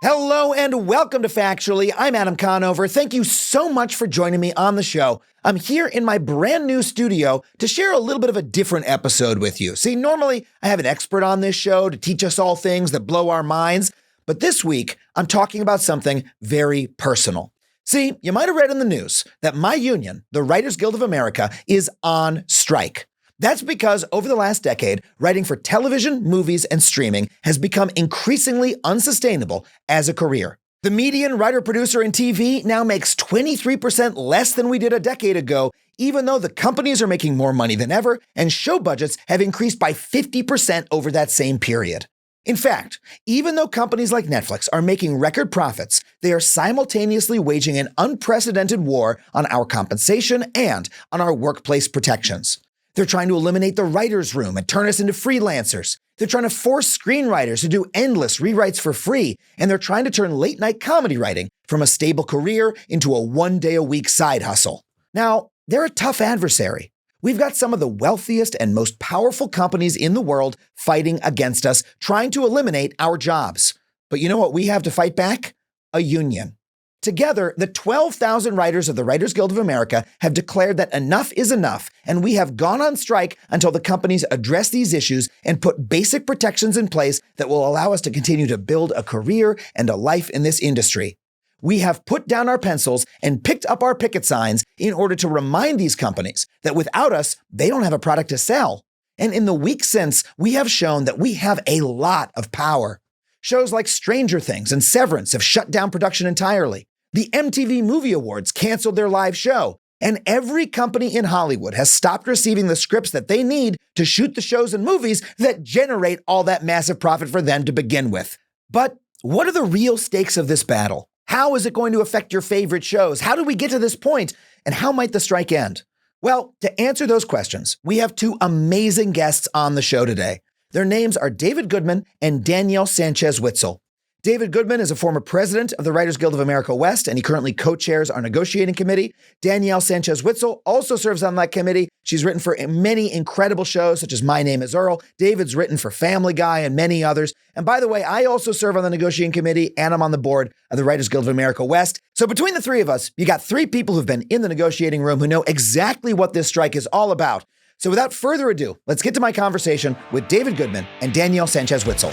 Hello and welcome to Factually. I'm Adam Conover. Thank you so much for joining me on the show. I'm here in my brand new studio to share a little bit of a different episode with you. See, normally I have an expert on this show to teach us all things that blow our minds, but this week I'm talking about something very personal. See, you might have read in the news that my union, the Writers Guild of America, is on strike. That's because over the last decade, writing for television, movies, and streaming has become increasingly unsustainable as a career. The median writer-producer in TV now makes 23% less than we did a decade ago, even though the companies are making more money than ever, and show budgets have increased by 50% over that same period. In fact, even though companies like Netflix are making record profits, they are simultaneously waging an unprecedented war on our compensation and on our workplace protections. They're trying to eliminate the writer's room and turn us into freelancers. They're trying to force screenwriters to do endless rewrites for free, and they're trying to turn late-night comedy writing from a stable career into a one-day-a-week side hustle. Now, they're a tough adversary. We've got some of the wealthiest and most powerful companies in the world fighting against us, trying to eliminate our jobs. But you know what we have to fight back? A union. Together, the 12,000 writers of the Writers Guild of America have declared that enough is enough, and we have gone on strike until the companies address these issues and put basic protections in place that will allow us to continue to build a career and a life in this industry. We have put down our pencils and picked up our picket signs in order to remind these companies that without us, they don't have a product to sell. And in the weeks since, we have shown that we have a lot of power. Shows like Stranger Things and Severance have shut down production entirely. The MTV Movie Awards canceled their live show, and every company in Hollywood has stopped receiving the scripts that they need to shoot the shows and movies that generate all that massive profit for them to begin with. But what are the real stakes of this battle? How is it going to affect your favorite shows? How did we get to this point? And how might the strike end? Well, to answer those questions, we have two amazing guests on the show today. Their names are David Goodman and Danielle Sanchez-Witzel. David Goodman is a former president of the Writers Guild of America West, and he currently co-chairs our negotiating committee. Danielle Sanchez-Witzel also serves on that committee. She's written for many incredible shows, such as My Name is Earl. David's written for Family Guy and many others. And by the way, I also serve on the negotiating committee, and I'm on the board of the Writers Guild of America West. So between the three of us, you got three people who've been in the negotiating room who know exactly what this strike is all about. So without further ado, let's get to my conversation with David Goodman and Danielle Sanchez-Witzel.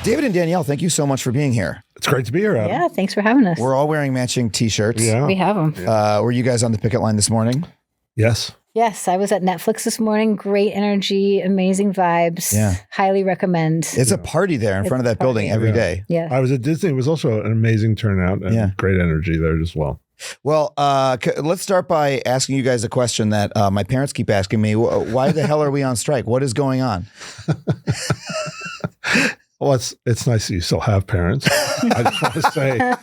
David and Danielle, thank you so much for being here. It's great to be here, Adam. Yeah, thanks for having us. We're all wearing matching t-shirts. Yeah. We have them. Were you guys on the picket line this morning? Yes. Yes, I was at Netflix this morning. Great energy, amazing vibes. Yeah. Highly recommend. It's a party there in front of that building every day. Yeah. I was at Disney. It was also an amazing turnout and great energy there as well. Well, let's start by asking you guys a question that my parents keep asking me. Why the hell are we on strike? What is going on? Well, it's nice that you still have parents. I just want to say,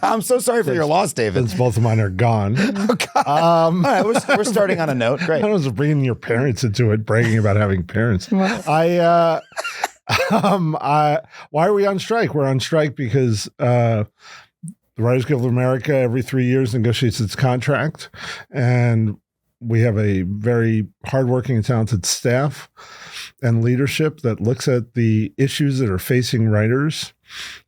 I'm so sorry for your loss, David. since both of mine are gone. Oh, God. All right, we're starting on a note. Great. I was bringing your parents into it, bragging about having parents. Why are we on strike? We're on strike because the Writers Guild of America every 3 years negotiates its contract, and we have a very hardworking and talented staff and leadership that looks at the issues that are facing writers.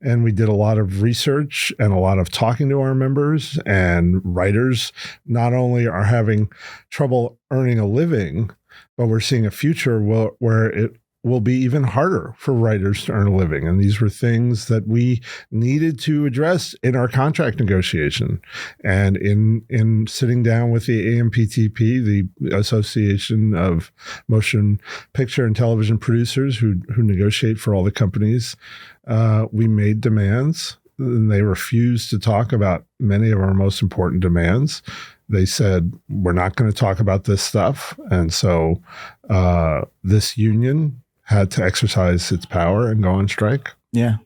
And we did a lot of research and a lot of talking to our members, and writers not only are having trouble earning a living, but we're seeing a future where it will be even harder for writers to earn a living. And these were things that we needed to address in our contract negotiation. And in sitting down with the AMPTP, the Association of Motion Picture and Television Producers who negotiate for all the companies, we made demands, and they refused to talk about many of our most important demands. They said, we're not going to talk about this stuff. And so this union had to exercise its power and go on strike. Yeah.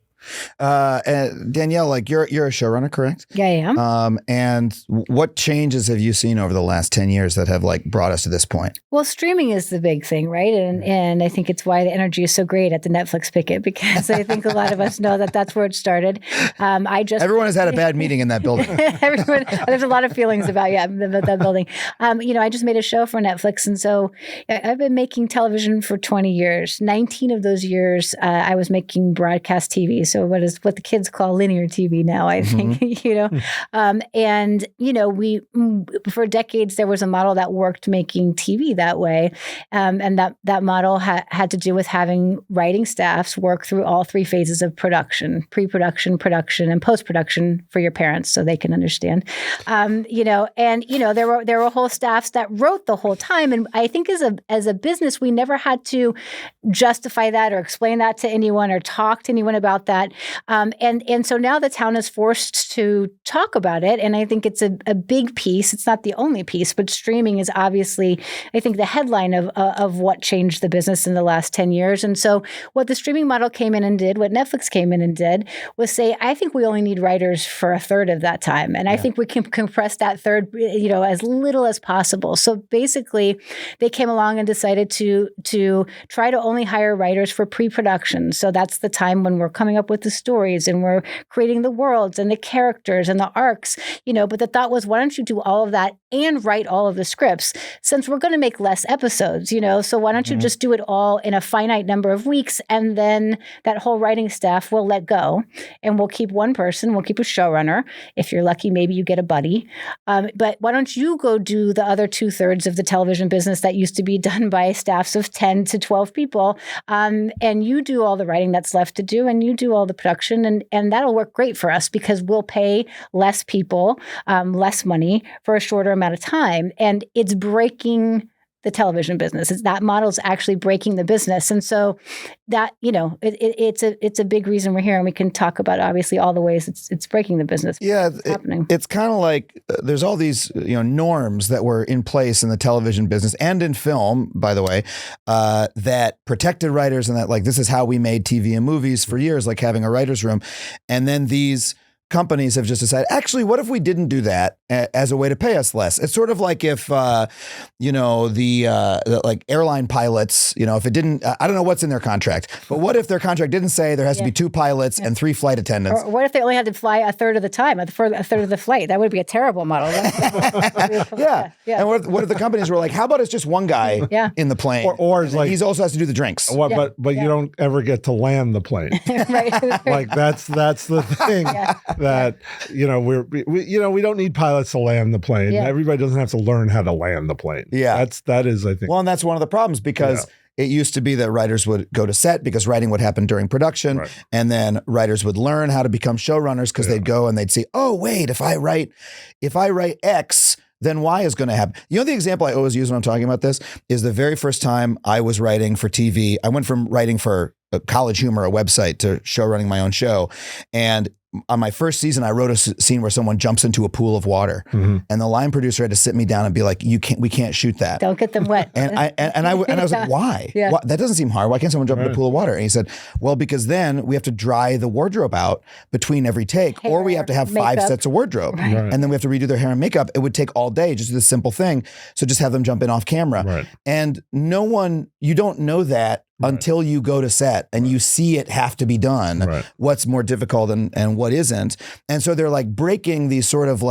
And Danielle, like you're a showrunner, correct? Yeah, I am. And what changes have you seen over the last 10 years that have like brought us to this point? Well, streaming is the big thing, right? And I think it's why the energy is so great at the Netflix picket, because I think a lot of us know that that's where it started. Everyone has had a bad meeting in that building. There's a lot of feelings about that building. I just made a show for Netflix, and so I've been making television for 20 years. 19 of those years, I was making broadcast TV. So what the kids call linear TV now, I think, and, we, for decades, there was a model that worked making TV that way. And that model had to do with having writing staffs work through all three phases of production: pre-production, production, and post-production for your parents so they can understand. There were whole staffs that wrote the whole time. And I think as a business, we never had to justify that or explain that to anyone or talk to anyone about that. And so now the town is forced to talk about it. And I think it's a big piece. It's not the only piece, but streaming is obviously, I think, the headline of what changed the business in the last 10 years. And so what the streaming model came in and did, what Netflix came in and did, was say, I think we only need writers for a third of that time. And I think we can compress that third, as little as possible. So basically, they came along and decided to try to only hire writers for pre-production. So that's the time when we're coming up with the stories and we're creating the worlds and the characters and the arcs, but the thought was, why don't you do all of that and write all of the scripts, since we're going to make less episodes, so why don't you just do it all in a finite number of weeks, and then that whole writing staff will let go, and we'll keep one person, we'll keep a showrunner. If you're lucky, maybe you get a buddy. But why don't you go do the other 2/3 of the television business that used to be done by staffs of 10 to 12 people, and you do all the writing that's left to do, and you do all the production, and that'll work great for us because we'll pay less people, less money for a shorter amount of time. And it's breaking the television business. That model is actually breaking the business. And so that, it's a big reason we're here, and we can talk about obviously all the ways it's breaking the business. Yeah, happening. It's kind of like there's all these norms that were in place in the television business and in film, by the way, that protected writers, and that this is how we made TV and movies for years, like having a writer's room. And then these companies have just decided, actually, what if we didn't do that as a way to pay us less? It's sort of like if, the airline pilots, if it didn't, I don't know what's in their contract, but what if their contract didn't say there has to be 2 pilots and 3 flight attendants? Or what if they only had to fly a third of the time, a third of the flight? That would be a terrible model. Yeah. And what if the companies were like, how about it's just one guy in the plane? Or it's like, he also has to do the drinks. But you don't ever get to land the plane. Right. That's the thing. That we don't need pilots to land the plane. Everybody doesn't have to learn how to land the plane. That is, I think. Well, and that's one of the problems, because it used to be that writers would go to set because writing would happen during production, and then writers would learn how to become showrunners because they'd go and they'd see, oh wait, if I write X, then Y is going to happen. The example I always use when I'm talking about this is the very first time I was writing for TV. I went from writing for College Humor, a website, to show running my own show. And on my first season, I wrote a scene where someone jumps into a pool of water, and the line producer had to sit me down and be like, we can't shoot that. Don't get them wet. And I was like, why? Why? That doesn't seem hard. Why can't someone jump in a pool of water? And he said, well, because then we have to dry the wardrobe out between every take, or we have to have makeup. 5 sets of wardrobe. And then we have to redo their hair and makeup. It would take all day just do this simple thing. So just have them jump in off camera. And you don't know that until you go to set and you see it have to be done, what's more difficult and what isn't. And so they're breaking these sort of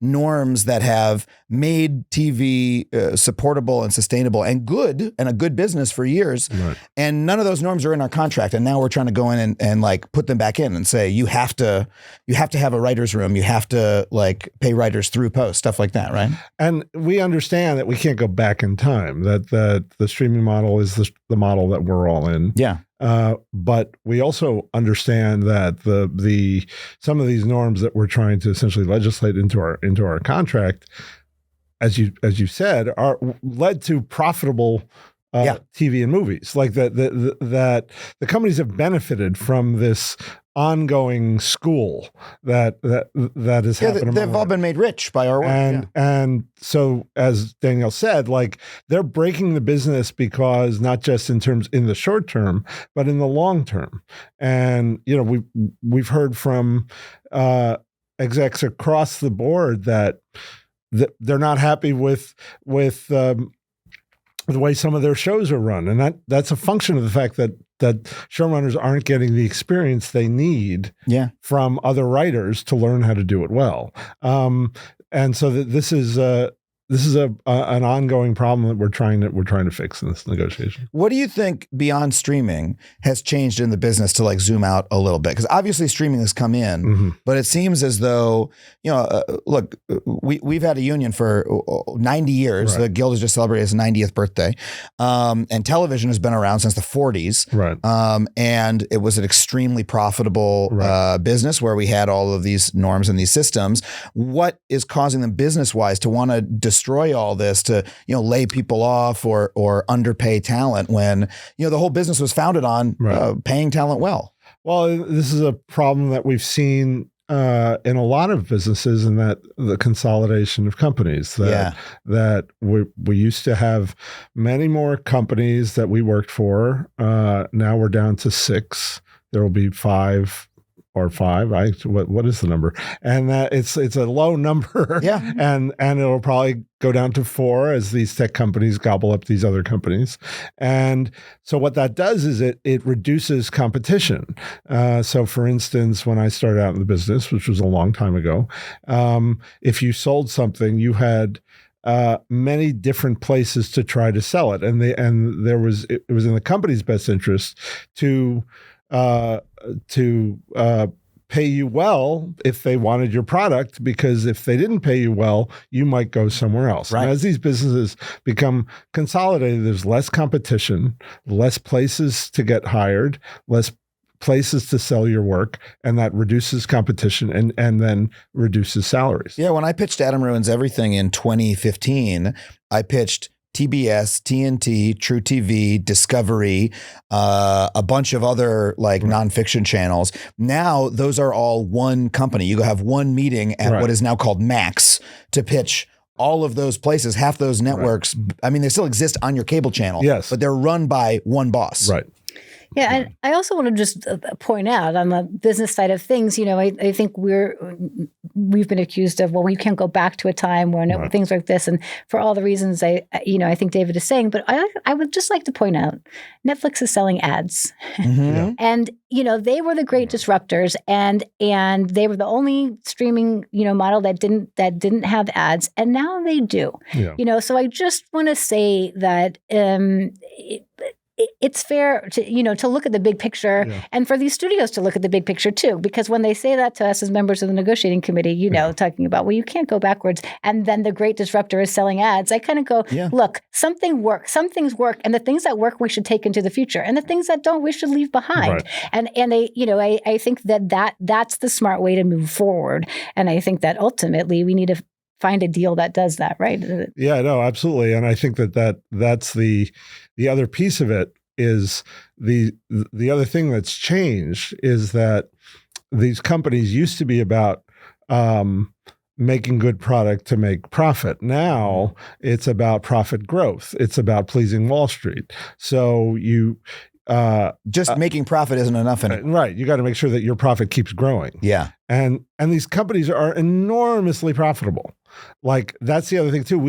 norms that have made TV supportable and sustainable and good, and a good business for years. And none of those norms are in our contract. And now we're trying to go in and put them back in and say, you have to have a writer's room. You have to pay writers through post, stuff like that. Right. And we understand that we can't go back in time, that the streaming model is the model that we're all in. But we also understand that some of these norms that we're trying to essentially legislate into our contract, as you said, are led to profitable TV and movies. That the companies have benefited from this ongoing school that has happened. They've all been made rich by our work. And so, as Danielle said, they're breaking the business because not just in the short term, but in the long term. And we've heard from execs across the board that they're not happy with the way some of their shows are run. And that's a function of the fact that showrunners aren't getting the experience they need from other writers to learn how to do it well. And so this is this is an ongoing problem that we're trying to fix in this negotiation. What do you think beyond streaming has changed in the business to like zoom out a little bit? Because obviously streaming has come in, but it seems as though, look, we've had a union for 90 years. Right. The Guild has just celebrated its 90th birthday. And television has been around since the 40s. Right. And it was an extremely profitable business where we had all of these norms and these systems. What is causing them business-wise to want to destroy all this, to lay people off or underpay talent when the whole business was founded on paying talent well? Well, this is a problem that we've seen in a lot of businesses, and that the consolidation of companies. That we used to have many more companies that we worked for. Now we're down to 6. There will be 5. Or 5. What is the number? And that it's a low number. Yeah. And it'll probably go down to 4 as these tech companies gobble up these other companies. And so what that does is it reduces competition. So for instance, when I started out in the business, which was a long time ago, if you sold something, you had many different places to try to sell it, and it was in the company's best interest to pay you well if they wanted your product, because if they didn't pay you well, you might go somewhere else. Right. And as these businesses become consolidated, there's less competition, less places to get hired, less places to sell your work, and that reduces competition and then reduces salaries. Yeah, when I pitched Adam Ruins Everything in 2015, I pitched TBS, TNT, True TV, Discovery, a bunch of other nonfiction channels. Now those are all one company. You go have one meeting at what is now called Max to pitch all of those places. Half those networks, I mean, they still exist on your cable channel, but they're run by one boss. Right. Yeah, and I also want to just point out on the business side of things, I think we've been accused of, well, you can't go back to a time when things like this, and for all the reasons I think David is saying, but I would just like to point out, Netflix is selling ads, and they were the great disruptors, and they were the only streaming model that didn't have ads, and now they do. Yeah. So I just want to say that it's fair to look at the big picture, and for these studios to look at the big picture too, because when they say that to us as members of the negotiating committee, talking about, well, you can't go backwards, and then the great disruptor is selling ads, I kind of go, look, something works, some things work, and the things that work we should take into the future, and the things that don't we should leave behind. Right. And I think that's the smart way to move forward, and I think that ultimately we need to find a deal that does that, right? Yeah, no, absolutely. And I think that's the other piece of it is the other thing that's changed is that these companies used to be about making good product to make profit. Now it's about profit growth. It's about pleasing Wall Street. So making profit isn't enough anymore. Right. You got to make sure that your profit keeps growing. Yeah. And these companies are enormously profitable. That's the other thing too.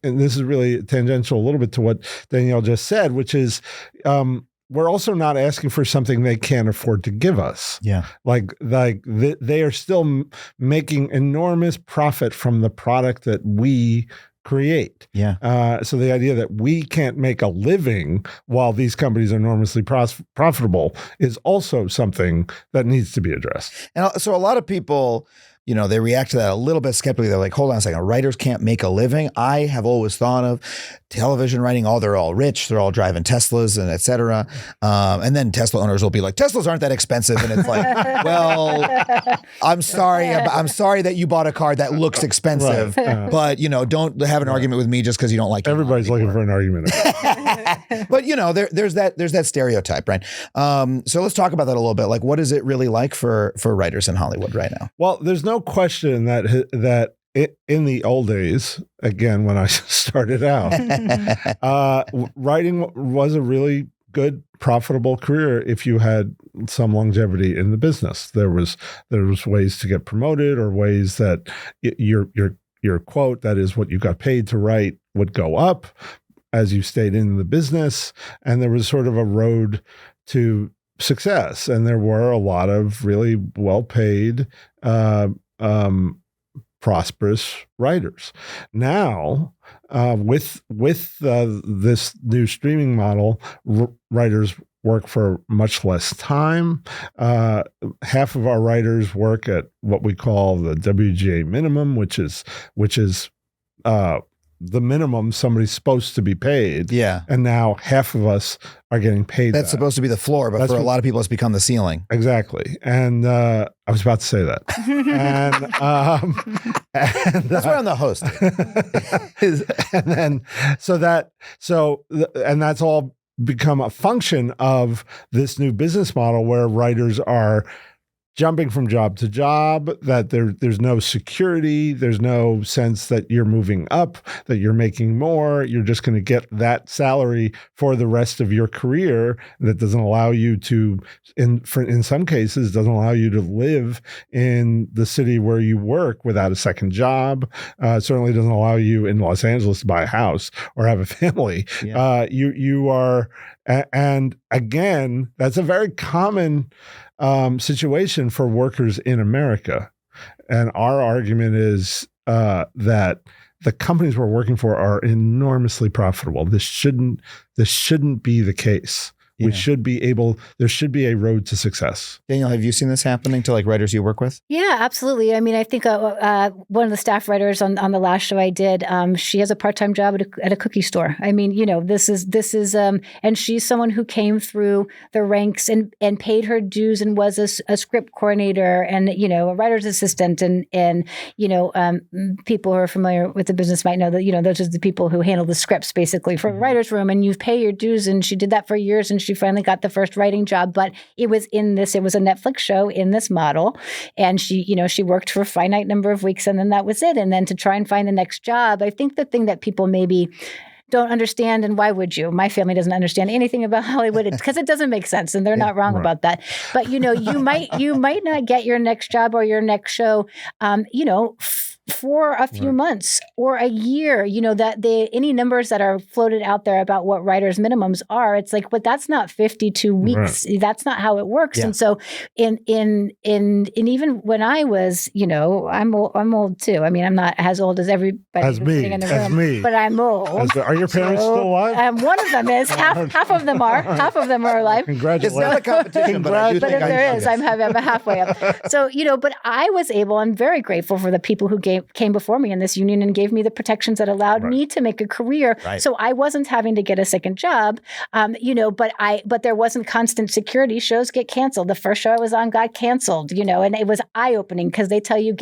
And this is really tangential a little bit to what Danielle just said, which is we're also not asking for something they can't afford to give us. Yeah. They are still making enormous profit from the product that we create. Yeah. So the idea that we can't make a living while these companies are enormously profitable is also something that needs to be addressed. And so a lot of people, they react to that a little bit skeptically. They're like, hold on a second, writers can't make a living. I have always thought of television writing, they're all rich, they're all driving Teslas and et cetera. And then Tesla owners will be like, Teslas aren't that expensive. And it's like, well, I'm sorry that you bought a car that looks expensive, but don't have an argument with me just because you don't like Everybody's looking for an argument. But there's that stereotype, right? So let's talk about that a little bit. What is it really like for writers in Hollywood right now? Well, there's no question that in the old days, again, when I started out, writing was a really good, profitable career if you had some longevity in the business. There was ways to get promoted, or ways that your quote, that is what you got paid to write, would go up as you stayed in the business, and there was sort of a road to success. And there were a lot of really well-paid prosperous writers. Now, with this new streaming model, writers work for much less time. Half of our writers work at what we call the WGA minimum, which is the minimum somebody's supposed to be paid. Yeah. And now half of us are getting paid. That's supposed to be the floor, but for a lot of people, it's become the ceiling. Exactly. And I was about to say that. and that's why I'm the host. And that's all become a function of this new business model where writers are jumping from job to job, that there's no security, there's no sense that you're moving up, that you're making more, you're just going to get that salary for the rest of your career. That doesn't allow you to, in some cases, doesn't allow you to live in the city where you work without a second job. Certainly doesn't allow you in Los Angeles to buy a house or have a family. Yeah. You are, and again, that's a very common situation for workers in America. And our argument is that the companies we're working for are enormously profitable. This shouldn't be the case. Yeah. There should be a road to success. Danielle, have you seen this happening to like writers you work with? Yeah, absolutely. I mean, I think one of the staff writers on the last show I did, she has a part-time job at a cookie store. I mean, this is, and she's someone who came through the ranks and paid her dues and was a script coordinator and, a writer's assistant and people who are familiar with the business might know that, those are the people who handle the scripts basically for the writer's room, and you pay your dues, and she did that for years, and she finally got the first writing job, but it was a Netflix show in this model. And she worked for a finite number of weeks, and then that was it. And then to try and find the next job, I think the thing that people maybe don't understand, and why would you? My family doesn't understand anything about Hollywood because it doesn't make sense, and they're not wrong about that. But you might not get your next job or your next show, for a few months or a year, that any numbers that are floated out there about what writers' minimums are, it's like, but that's not 52 weeks. Right. That's not how it works. Yeah. And so in even when I was, I'm old too. I mean, I'm not as old as everybody sitting in the room, but I'm old. Are your parents still alive? One of them is. Half of them are. Half of them are alive. Congratulations. It's not a competition, but if there is, I'm halfway up. So, but I was able, I'm very grateful for the people who came before me in this union and gave me the protections that allowed me to make a career. Right. So I wasn't having to get a second job, but there wasn't constant security. Shows get canceled. The first show I was on got canceled, and it was eye-opening because they tell you,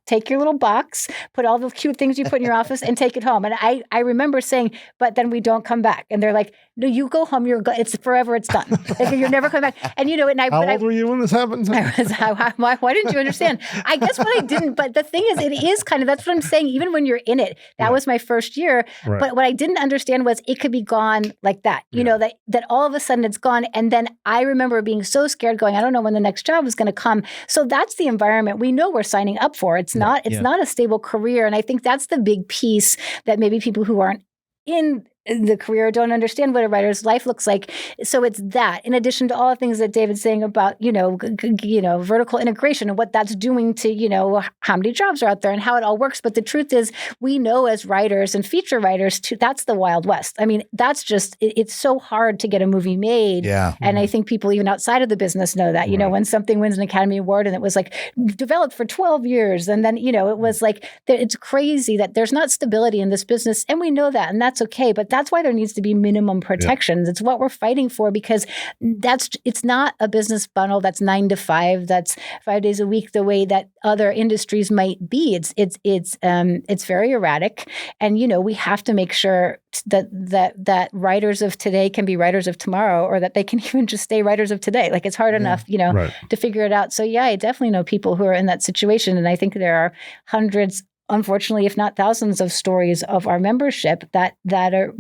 take your little box, put all the cute things you put in your office and take it home. And I remember saying, but then we don't come back. And they're like, no, you go home. It's forever. It's done. Like, you're never coming back. And, how old were you when this happened? Why didn't you understand? I guess what I didn't, but the thing is, it is kind of, that's what I'm saying. Even when you're in it, that was my first year. Right. But what I didn't understand was it could be gone like that, that all of a sudden it's gone. And then I remember being so scared going, I don't know when the next job is going to come. So that's the environment we know we're signing up for. It's not a stable career. And I think that's the big piece that maybe people who aren't in the career don't understand what a writer's life looks like. So it's that, in addition to all the things that David's saying about, vertical integration and what that's doing to, how many jobs are out there and how it all works. But the truth is, we know as writers and feature writers too, that's the Wild West. I mean, that's just, it's so hard to get a movie made. Yeah. And I think people even outside of the business know that, when something wins an Academy Award and it was like developed for 12 years. And then, it was like, it's crazy that there's not stability in this business. And we know that, and that's okay. But that's why there needs to be minimum protections. Yeah. It's what we're fighting for, because it's not a business funnel that's 9 to 5, that's 5 days a week the way that other industries might be. It's very erratic, and we have to make sure that writers of today can be writers of tomorrow, or that they can even just stay writers of today. Like, it's hard enough, to figure it out. So yeah, I definitely know people who are in that situation, and I think there are hundreds, unfortunately, if not thousands of stories of our membership that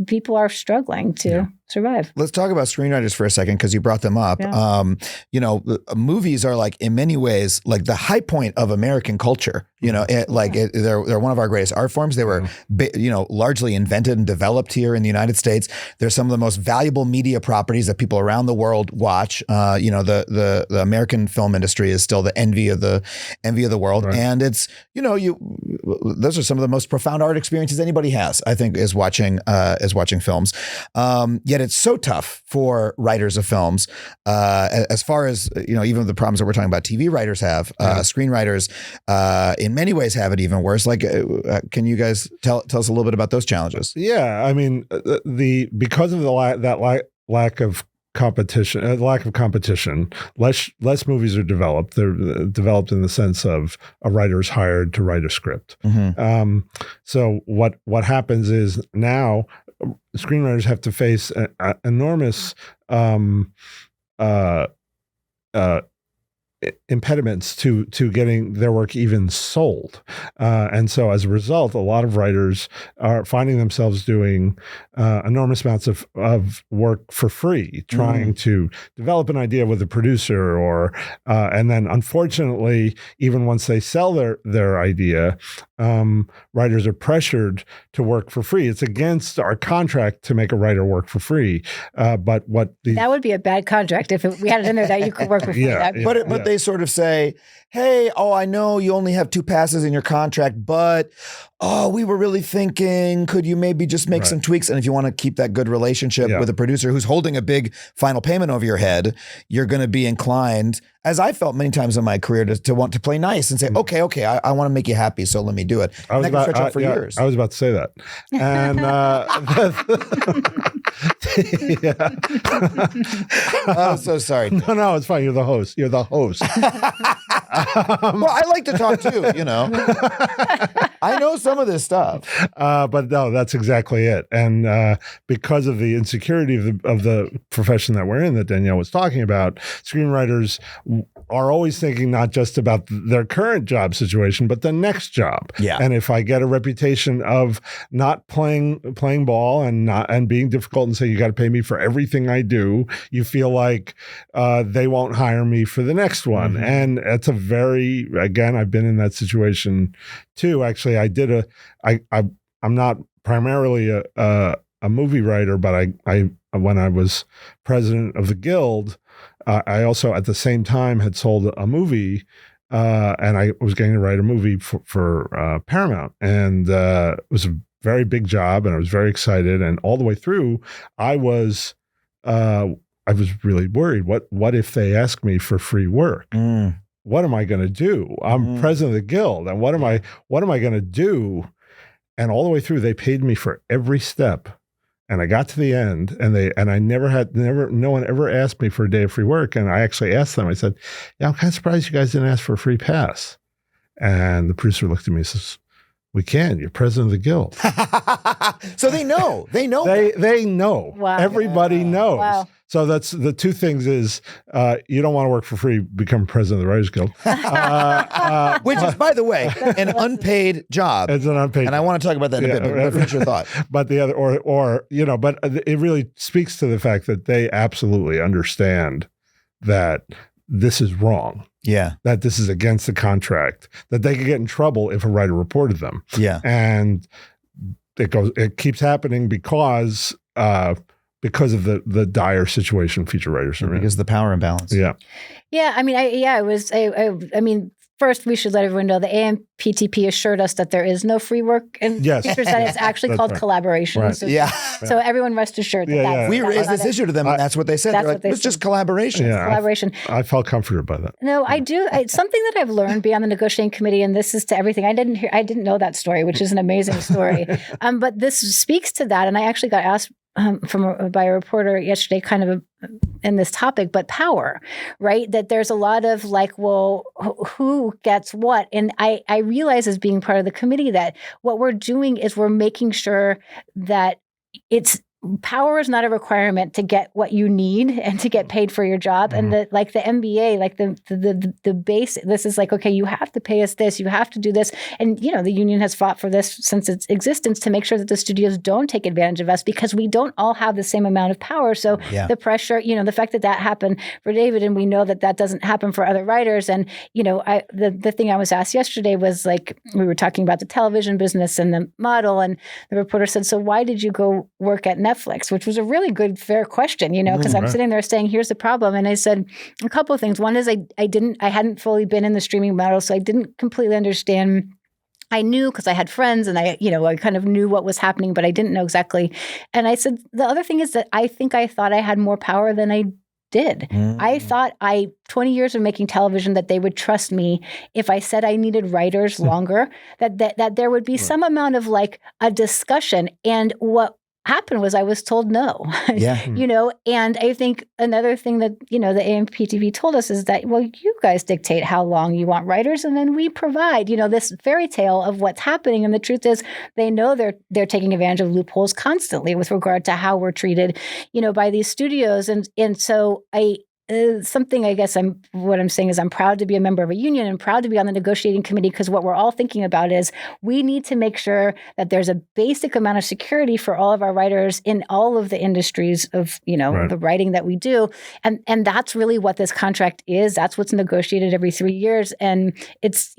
people are struggling to. survive. Let's talk about screenwriters for a second, because you brought them up. Yeah. Movies are like, in many ways, like the high point of American culture. They're one of our greatest art forms. They were, largely invented and developed here in the United States. They're some of the most valuable media properties that people around the world watch. The American film industry is still the envy of the world, right. And it's those are some of the most profound art experiences anybody has, I think, is watching films. Yet it's so tough for writers of films, as far as even the problems that we're talking about TV writers have. Screenwriters in many ways have it even worse. Like, can you guys tell us a little bit about those challenges? Yeah, I mean, because of the lack of competition, less movies are developed. They're developed in the sense of a writer is hired to write a script. Mm-hmm. So what happens is now screenwriters have to face enormous impediments to getting their work even sold. And so as a result, a lot of writers are finding themselves doing enormous amounts of work for free, trying to develop an idea with a producer, and then unfortunately, even once they sell their idea, writers are pressured to work for free. It's against our contract to make a writer work for free. But that would be a bad contract if we had it in there that you could work for free. But they sort of say, hey, I know you only have 2 passes in your contract, but we were really thinking, could you maybe just make some tweaks? And if you want to keep that good relationship with a producer who's holding a big final payment over your head, you're going to be inclined, as I felt many times in my career, to want to play nice and say, okay, I want to make you happy, so let me do it. I was about to say that. And I'm so sorry. No, it's fine. You're the host. Well, I like to talk too, I know some of this stuff. But no, that's exactly it. And because of the insecurity of the profession that we're in, that Danielle was talking about, screenwriters are always thinking not just about their current job situation, but the next job. Yeah. And if I get a reputation of not playing ball and being difficult and say, you got to pay me for everything I do, you feel like they won't hire me for the next one. Mm-hmm. And it's again, I've been in that situation too. Actually, I'm not primarily a movie writer, but I when I was president of the Guild, I also at the same time had sold a movie, and I was getting to write a movie for Paramount, and it was a very big job, and I was very excited. And all the way through, I was really worried. What if they ask me for free work? What am I going to do? I'm president of the Guild, and what am I going to do? And all the way through, they paid me for every step. And I got to the end, and no one ever asked me for a day of free work. And I actually asked them, I said, yeah, I'm kind of surprised you guys didn't ask for a free pass. And the producer looked at me and says, we can. You're president of the Guild. So they know. They know. They know. Wow. Everybody knows. Wow. So that's the two things is you don't want to work for free, become president of the Writers Guild. Which is, by the way, an unpaid job. It's an unpaid job. And I want to talk about that in a bit, but finish your thought. But the other, but it really speaks to the fact that they absolutely understand that this is wrong. Yeah. That this is against the contract, that they could get in trouble if a writer reported them. Yeah. And it keeps happening because of the dire situation feature writers are in. Because of the power imbalance. Yeah. Yeah. I mean, first, we should let everyone know the AMPTP assured us that there is no free work in features, that it's actually called collaboration. Right. So everyone rest assured that we raised this issue to them, and that's what they said. They're like, it's just collaboration. Yeah, collaboration. I felt comforted by that. No, I do. Something that I've learned beyond the negotiating committee, and this is to everything. I didn't know that story, which is an amazing story. But this speaks to that, and I actually got asked by a reporter yesterday, kind of in this topic, but power, right? That there's a lot of like, well, who gets what? And I realize as being part of the committee that what we're doing is we're making sure that power is not a requirement to get what you need and to get paid for your job. And the MBA, like the base, this is like, okay, you have to pay us this, you have to do this. And, the union has fought for this since its existence to make sure that the studios don't take advantage of us because we don't all have the same amount of power. So the pressure, the fact that happened for David, and we know that doesn't happen for other writers. And, the thing I was asked yesterday was like, we were talking about the television business and the model, and the reporter said, so why did you go work at Netflix? Which was a really good, fair question, because I'm sitting there saying, here's the problem. And I said a couple of things. One is I hadn't fully been in the streaming model, so I didn't completely understand. I knew because I had friends and I kind of knew what was happening, but I didn't know exactly. And I said, the other thing is that I thought I had more power than I did. I thought 20 years of making television that they would trust me if I said I needed writers longer, that there would be some amount of like a discussion. And what happened was I was told no. And I think another thing that, the AMPTP told us is that, well, you guys dictate how long you want writers, and then we provide, this fairy tale of what's happening. And the truth is they know they're taking advantage of loopholes constantly with regard to how we're treated, by these studios. And so something I guess what I'm saying is I'm proud to be a member of a union and proud to be on the negotiating committee, because what we're all thinking about is we need to make sure that there's a basic amount of security for all of our writers in all of the industries of, the writing that we do. And that's really what this contract is. That's what's negotiated every 3 years. And it's,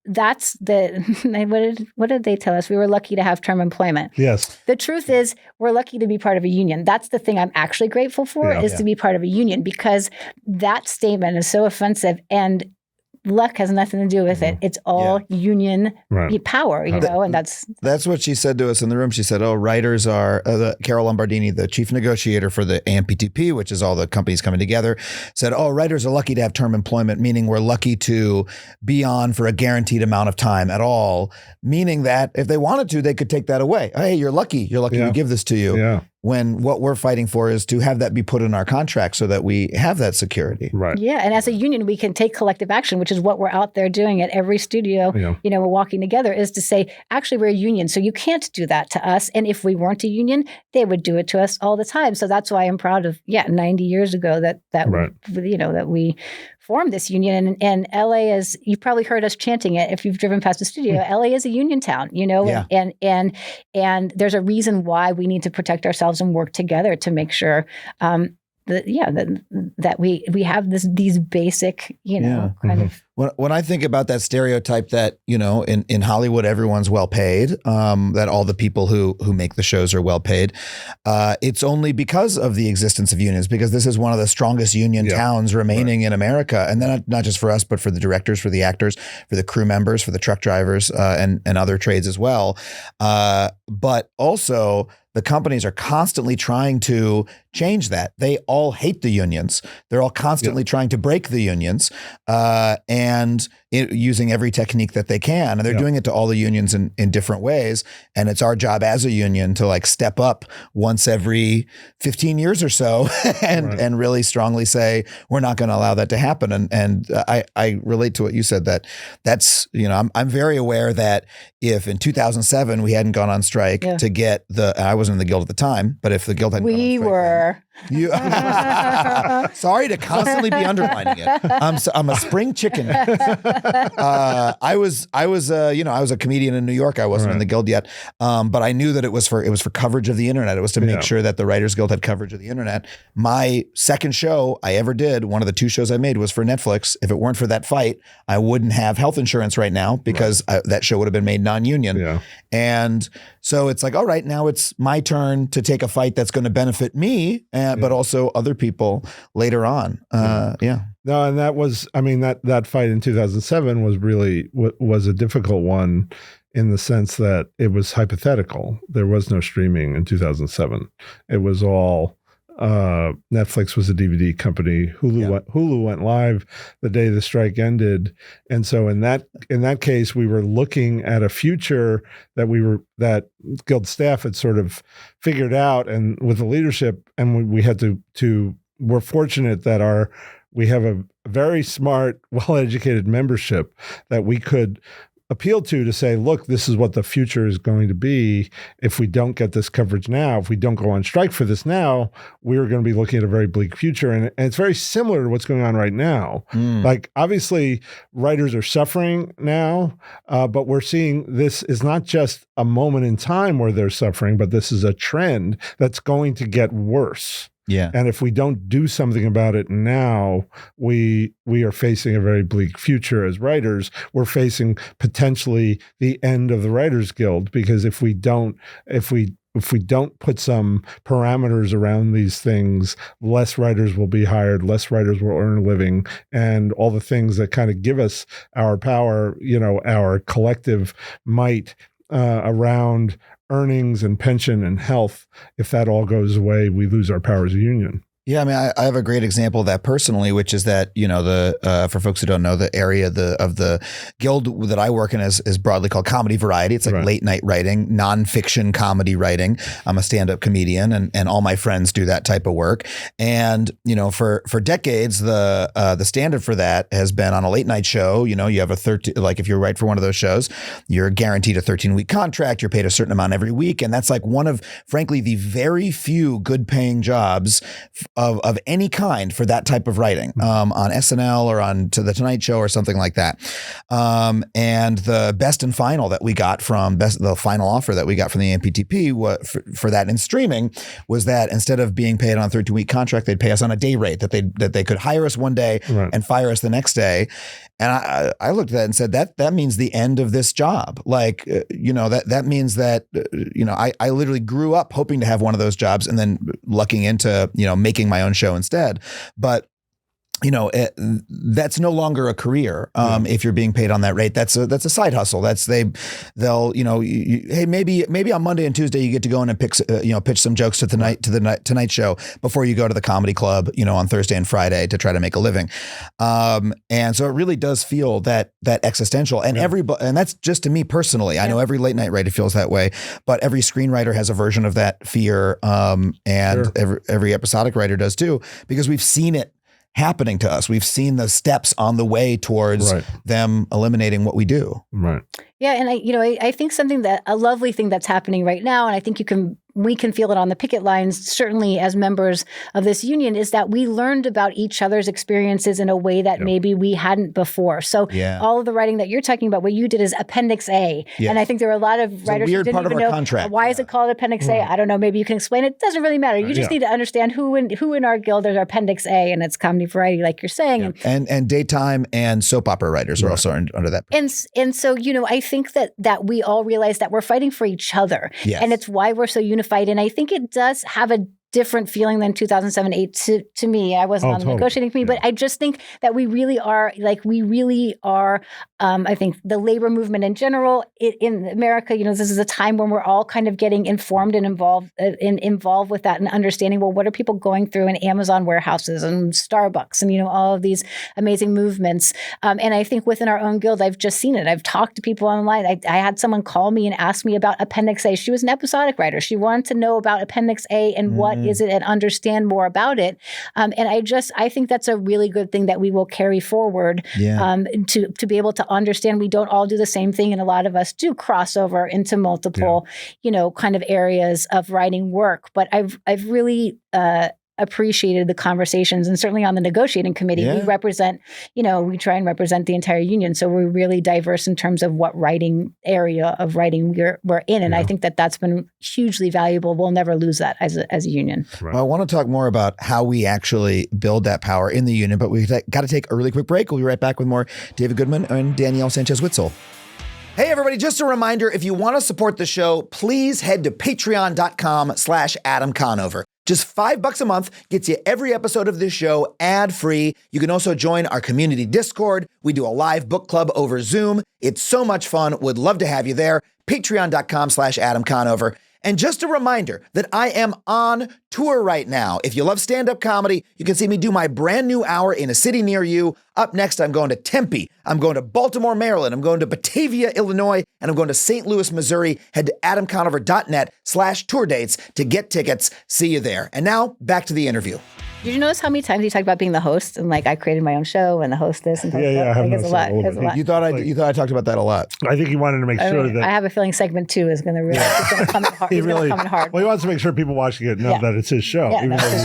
that's what did they tell us? We were lucky to have term employment. Yes. The truth is we're lucky to be part of a union. That's the thing I'm actually grateful for is to be part of a union, because that statement is so offensive, and luck has nothing to do with it. It's all union power, and that's what she said to us in the room. She said, writers are, Carol Lombardini, the chief negotiator for the AMPTP, which is all the companies coming together, said, writers are lucky to have term employment, meaning we're lucky to be on for a guaranteed amount of time at all, meaning that if they wanted to, they could take that away. Hey, you're lucky we give this to you. Yeah. When what we're fighting for is to have that be put in our contract so that we have that security. Right. Yeah. And as a union, we can take collective action, which is what we're out there doing at every studio. We're walking together, is to say, actually, we're a union, so you can't do that to us. And if we weren't a union, they would do it to us all the time. So that's why I'm proud of, 90 years ago that we formed this union. And LA is, you've probably heard us chanting it if you've driven past the studio. LA is a union town, and there's a reason why we need to protect ourselves and work together to make sure that we have these basic, kind of. When I think about that stereotype that, in Hollywood, everyone's well paid, that all the people who make the shows are well paid, it's only because of the existence of unions, because this is one of the strongest union towns remaining in America. And then not just for us, but for the directors, for the actors, for the crew members, for the truck drivers, and other trades as well. But also, the companies are constantly trying to change that. They all hate the unions. They're all constantly trying to break the unions, and using every technique that they can. And they're doing it to all the unions in different ways. And it's our job as a union to like step up once every 15 years or so and really strongly say, we're not going to allow that to happen. And I relate to what you said, that's, I'm very aware that if in 2007 we hadn't gone on strike to get I wasn't in the Guild at the time, but if the Guild hadn't gone on strike, were. Sorry to constantly be underlining it. I'm a spring chicken. I was a comedian in New York. I wasn't in the Guild yet, but I knew that it was for coverage of the internet. It was to make sure that the Writers Guild had coverage of the internet. My second show I ever did, one of the 2 shows I made, was for Netflix. If it weren't for that fight, I wouldn't have health insurance right now, because that show would have been made non-union. Yeah. And so it's like, all right, now it's my turn to take a fight that's going to benefit me, but also other people later on. No, and that was, that fight in 2007 was a difficult one in the sense that it was hypothetical. There was no streaming in 2007. It was all Netflix was a DVD company. Hulu went live the day the strike ended, and so in that case, we were looking at a future that Guild staff had sort of figured out, and with the leadership, and we had to. We're fortunate that we have a very smart, well-educated membership that we could appealed to say, look, this is what the future is going to be. If we don't get this coverage now, if we don't go on strike for this now, we're going to be looking at a very bleak future. And it's very similar to what's going on right now. Like, obviously, writers are suffering now, but we're seeing this is not just a moment in time where they're suffering, but this is a trend that's going to get worse. Yeah. And if we don't do something about it now, we are facing a very bleak future as writers. We're facing potentially the end of the Writers Guild, because if we don't put some parameters around these things, less writers will be hired, less writers will earn a living, and all the things that kind of give us our power, our collective might around earnings and pension and health. If that all goes away, we lose our power as a union. Yeah, I mean, I have a great example of that personally, which is that, for folks who don't know, the area of the guild that I work in is broadly called comedy variety. It's like late night writing, nonfiction comedy writing. I'm a stand-up comedian, and all my friends do that type of work. And, for decades, the standard for that has been on a late night show. You have if you write for one of those shows, you're guaranteed a 13-week contract. You're paid a certain amount every week. And that's like one of, frankly, the very few good paying jobs of any kind for that type of writing, on SNL or on to the Tonight Show or something like that. And the best and final that we got the final offer that we got from the AMPTP for that in streaming was that instead of being paid on a 13-week contract, they'd pay us on a day rate, that they could hire us one day and fire us the next day. And I looked at that and said, that means the end of this job. Like, that means that, I literally grew up hoping to have one of those jobs and then lucking into, making my own show instead. But that's no longer a career. If you're being paid on that rate, that's a side hustle. They'll hey, maybe on Monday and Tuesday you get to go in and pitch some jokes to the Tonight Show before you go to the comedy club, on Thursday and Friday to try to make a living. And so it really does feel that existential, and and that's just to me personally. I know every late night writer feels that way, but every screenwriter has a version of that fear. And every episodic writer does too, because we've seen it happening to us. We've seen the steps on the way towards them eliminating what we do. Right. Yeah. And I think a lovely thing that's happening right now, and I think we can feel it on the picket lines, certainly as members of this union, is that we learned about each other's experiences in a way that maybe we hadn't before. So all of the writing that you're talking about, what you did is Appendix A. Yeah. And I think there were a lot of writers who didn't even know, contract. Why is it called Appendix A? I don't know. Maybe you can explain it. It doesn't really matter. You just need to understand who in our guild is Appendix A, and it's comedy variety, like you're saying. Yeah. And daytime and soap opera writers are also under that. And so, I think that we all realize that we're fighting for each other. Yes. And it's why we're so unified. And I think it does have a different feeling than 2007-8 to me. I wasn't on the negotiating committee, but I just think that we really are, I think the labor movement in general in America, this is a time when we're all kind of getting informed and involved with that and understanding, well, what are people going through in Amazon warehouses and Starbucks and, all of these amazing movements. And I think within our own guild, I've just seen it. I've talked to people online. I had someone call me and ask me about Appendix A. She was an episodic writer. She wanted to know about Appendix A and what is it and understand more about it. And I think that's a really good thing that we will carry forward to be able to understand we don't all do the same thing. And a lot of us do cross over into multiple, kind of areas of writing work. But I've really appreciated the conversations, and certainly on the negotiating committee, we represent, we try and represent the entire union. So we're really diverse in terms of what writing area of writing we're in. And I think that's been hugely valuable. We'll never lose that as a union. Right. Well, I want to talk more about how we actually build that power in the union, but we've got to take a really quick break. We'll be right back with more David Goodman and Danielle Sanchez-Witzel. Hey, everybody, just a reminder, if you want to support the show, please head to patreon.com/Adam Conover. Just $5 a month gets you every episode of this show ad-free. You can also join our community Discord. We do a live book club over Zoom. It's so much fun. Would love to have you there. Patreon.com/Adam Conover. And just a reminder that I am on tour right now. If you love stand-up comedy, you can see me do my brand new hour in a city near you. Up next, I'm going to Tempe. I'm going to Baltimore, Maryland. I'm going to Batavia, Illinois. And I'm going to St. Louis, Missouri. Head to adamconover.net/tour dates to get tickets. See you there. And now, back to the interview. Did you notice how many times he talked about being the host and like I created my own show and the host this and Yeah, I have it's a lot. It's a lot. You thought I talked about that a lot. I think he wanted to make sure that I have a feeling segment 2 is going to really come in hard. he really come in hard. Well, he wants to make sure people watching it know that it's his show. Yeah, even that's his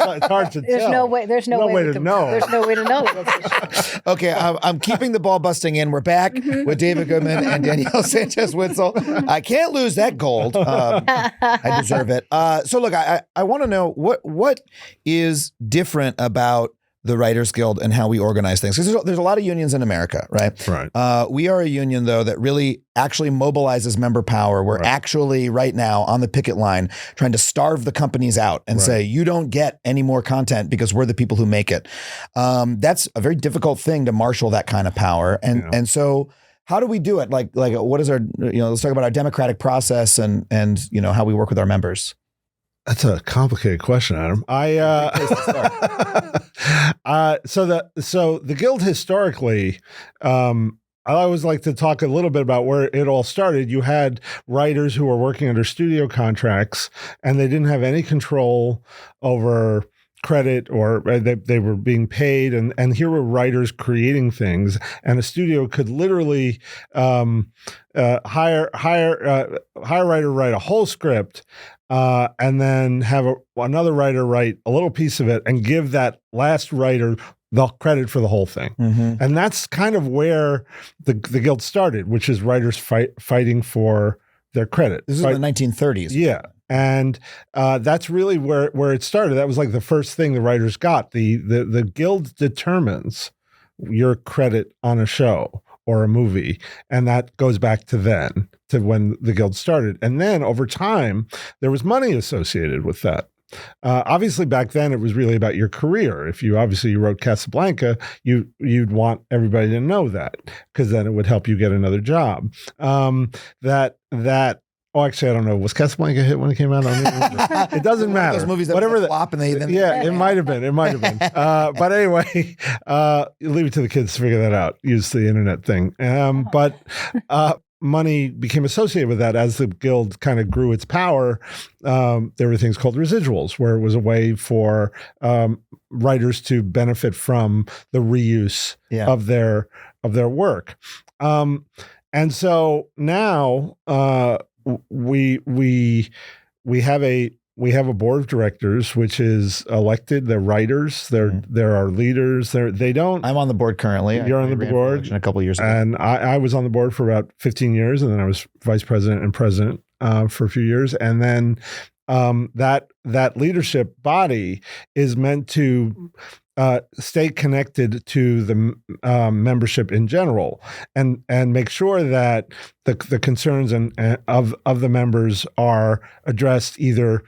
show. It's hard to There's tell. no way. There's no way to know. There's no way to know that it's his show. Okay, I'm keeping the ball busting in. We're back with David Goodman and Danielle Sanchez-Witzel. I can't lose that gold. I deserve it. So look, I want to know what is different about the Writers Guild and how we organize things. Because there's a lot of unions in America, right? Right. We are a union, though, that really actually mobilizes member power. We're actually right now on the picket line trying to starve the companies out and say, you don't get any more content because we're the people who make it. That's a very difficult thing to marshal that kind of power. And so how do we do it? Like what is our, let's talk about our democratic process and how we work with our members. That's a complicated question, Adam. So the Guild historically, I always like to talk a little bit about where it all started. You had writers who were working under studio contracts, and they didn't have any control over credit, or they were being paid, and here were writers creating things, and a studio could literally hire a writer write a whole script. And then have another writer write a little piece of it and give that last writer the credit for the whole thing. And that's kind of where the Guild started, which is writers fighting for their credit. This is in the 1930s. Yeah. And that's really where it started. That was like the first thing the writers got. The Guild determines your credit on a show or a movie. And that goes back to when the Guild started. And then over time, there was money associated with that. Obviously, back then, it was really about your career. If you wrote Casablanca, you'd want everybody to know that, because then it would help you get another job. Oh, actually, I don't know. Was Casablanca a hit when it came out? It doesn't matter. Those movies that whatever flop and they it might have been. It might have been. But anyway, leave it to the kids to figure that out. Use the internet thing. But money became associated with that as the Guild kind of grew its power. There were things called residuals, where it was a way for writers to benefit from the reuse of their work. And so now we have a board of directors, which is elected. They're writers. They're our leaders. I'm on the board currently. You're on the board a couple of years ago, and I was on the board for about 15 years, and then I was vice president and president for a few years, and then that leadership body is meant to stay connected to the membership in general, and make sure that the concerns of the members are addressed either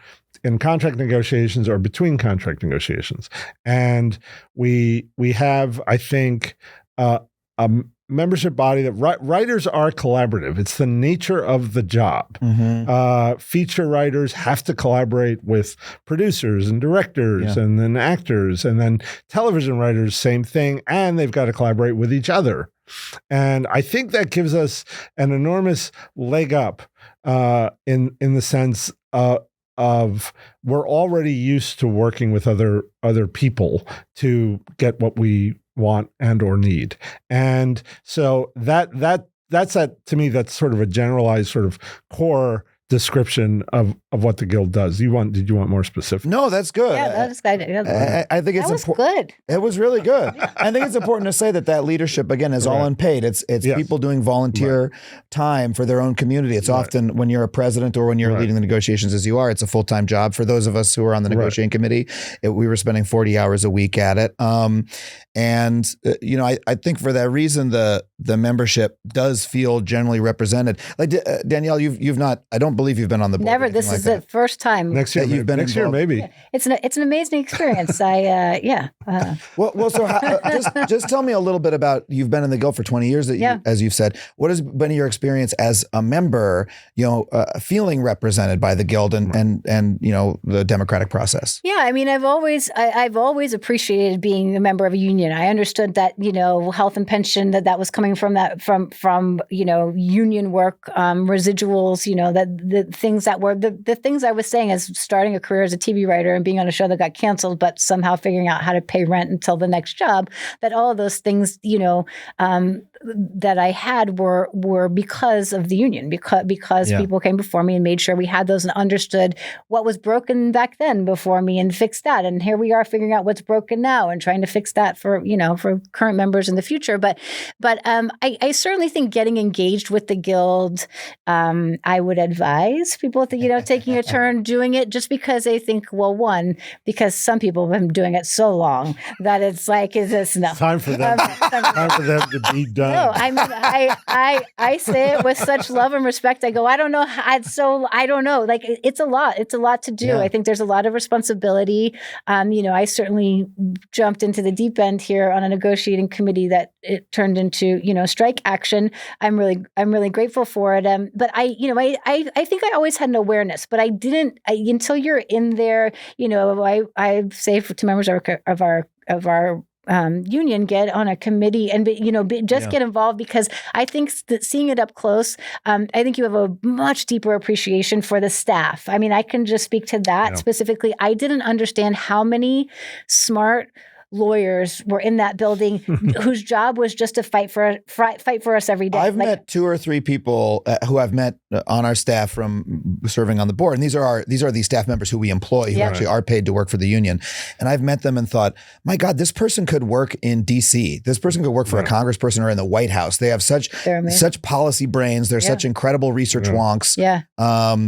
in contract negotiations or between contract negotiations. And we have, I think, a membership body that writers are collaborative. It's the nature of the job. Feature writers have to collaborate with producers and directors and then actors, and then television writers, same thing. And they've got to collaborate with each other. And I think that gives us an enormous leg up in the sense of we're already used to working with other people to get what we want and or need. And so that's to me, that's sort of a generalized sort of core description of what the Guild does. Did you want more specific? No, that's good. Yeah, that's good. I think it's good. It was really good. I think it's important to say that leadership, again, is all unpaid. It's people doing volunteer time for their own community. It's often when you're a president or when you're leading the negotiations as you are, it's a full-time job. For those of us who are on the negotiating committee, we were spending 40 hours a week at it. And I think for that reason, the membership does feel generally represented. Like Danielle, you've not, I don't believe you've been on the board. Never. This is the first time. Next year, you've been next year, maybe. Yeah. It's an amazing experience. Well, so just tell me a little bit about, you've been in the Guild for 20 years, as you've said. What has been your experience as a member, feeling represented by the Guild and the democratic process? Yeah, I mean, I've always appreciated being a member of a union. I understood that, health and pension, that was coming from union work, residuals, the things that were the things I was saying as starting a career as a TV writer and being on a show that got canceled, but somehow figuring out how to pay rent until the next job, that all of those things, that I had were because of the union, because people came before me and made sure we had those and understood what was broken back then before me and fixed that. And here we are figuring out what's broken now and trying to fix that for current members in the future. But I certainly think getting engaged with the Guild, I would advise people to, taking a turn doing it, just because they think, well, one, because some people have been doing it so long that it's like, is this enough? Time for them to be done. No, I mean, I say it with such love and respect. I go, I don't know. I don't know. Like, it's a lot. It's a lot to do. Yeah. I think there's a lot of responsibility. I certainly jumped into the deep end here on a negotiating committee that it turned into, strike action. I'm really grateful for it. But I think I always had an awareness, but I didn't, until you're in there, I say to members of our union, get on a committee and get involved, because I think that seeing it up close, I think you have a much deeper appreciation for the staff. I mean, I can just speak to that specifically. I didn't understand how many smart lawyers were in that building whose job was just to fight for us every day. I've met 2 or 3 people who I've met on our staff from serving on the board, and these are the staff members who we employ, who actually are paid to work for the union. And I've met them and thought, my God, this person could work in D.C. This person could work for a congressperson or in the White House. They have such policy brains. They're such incredible research wonks.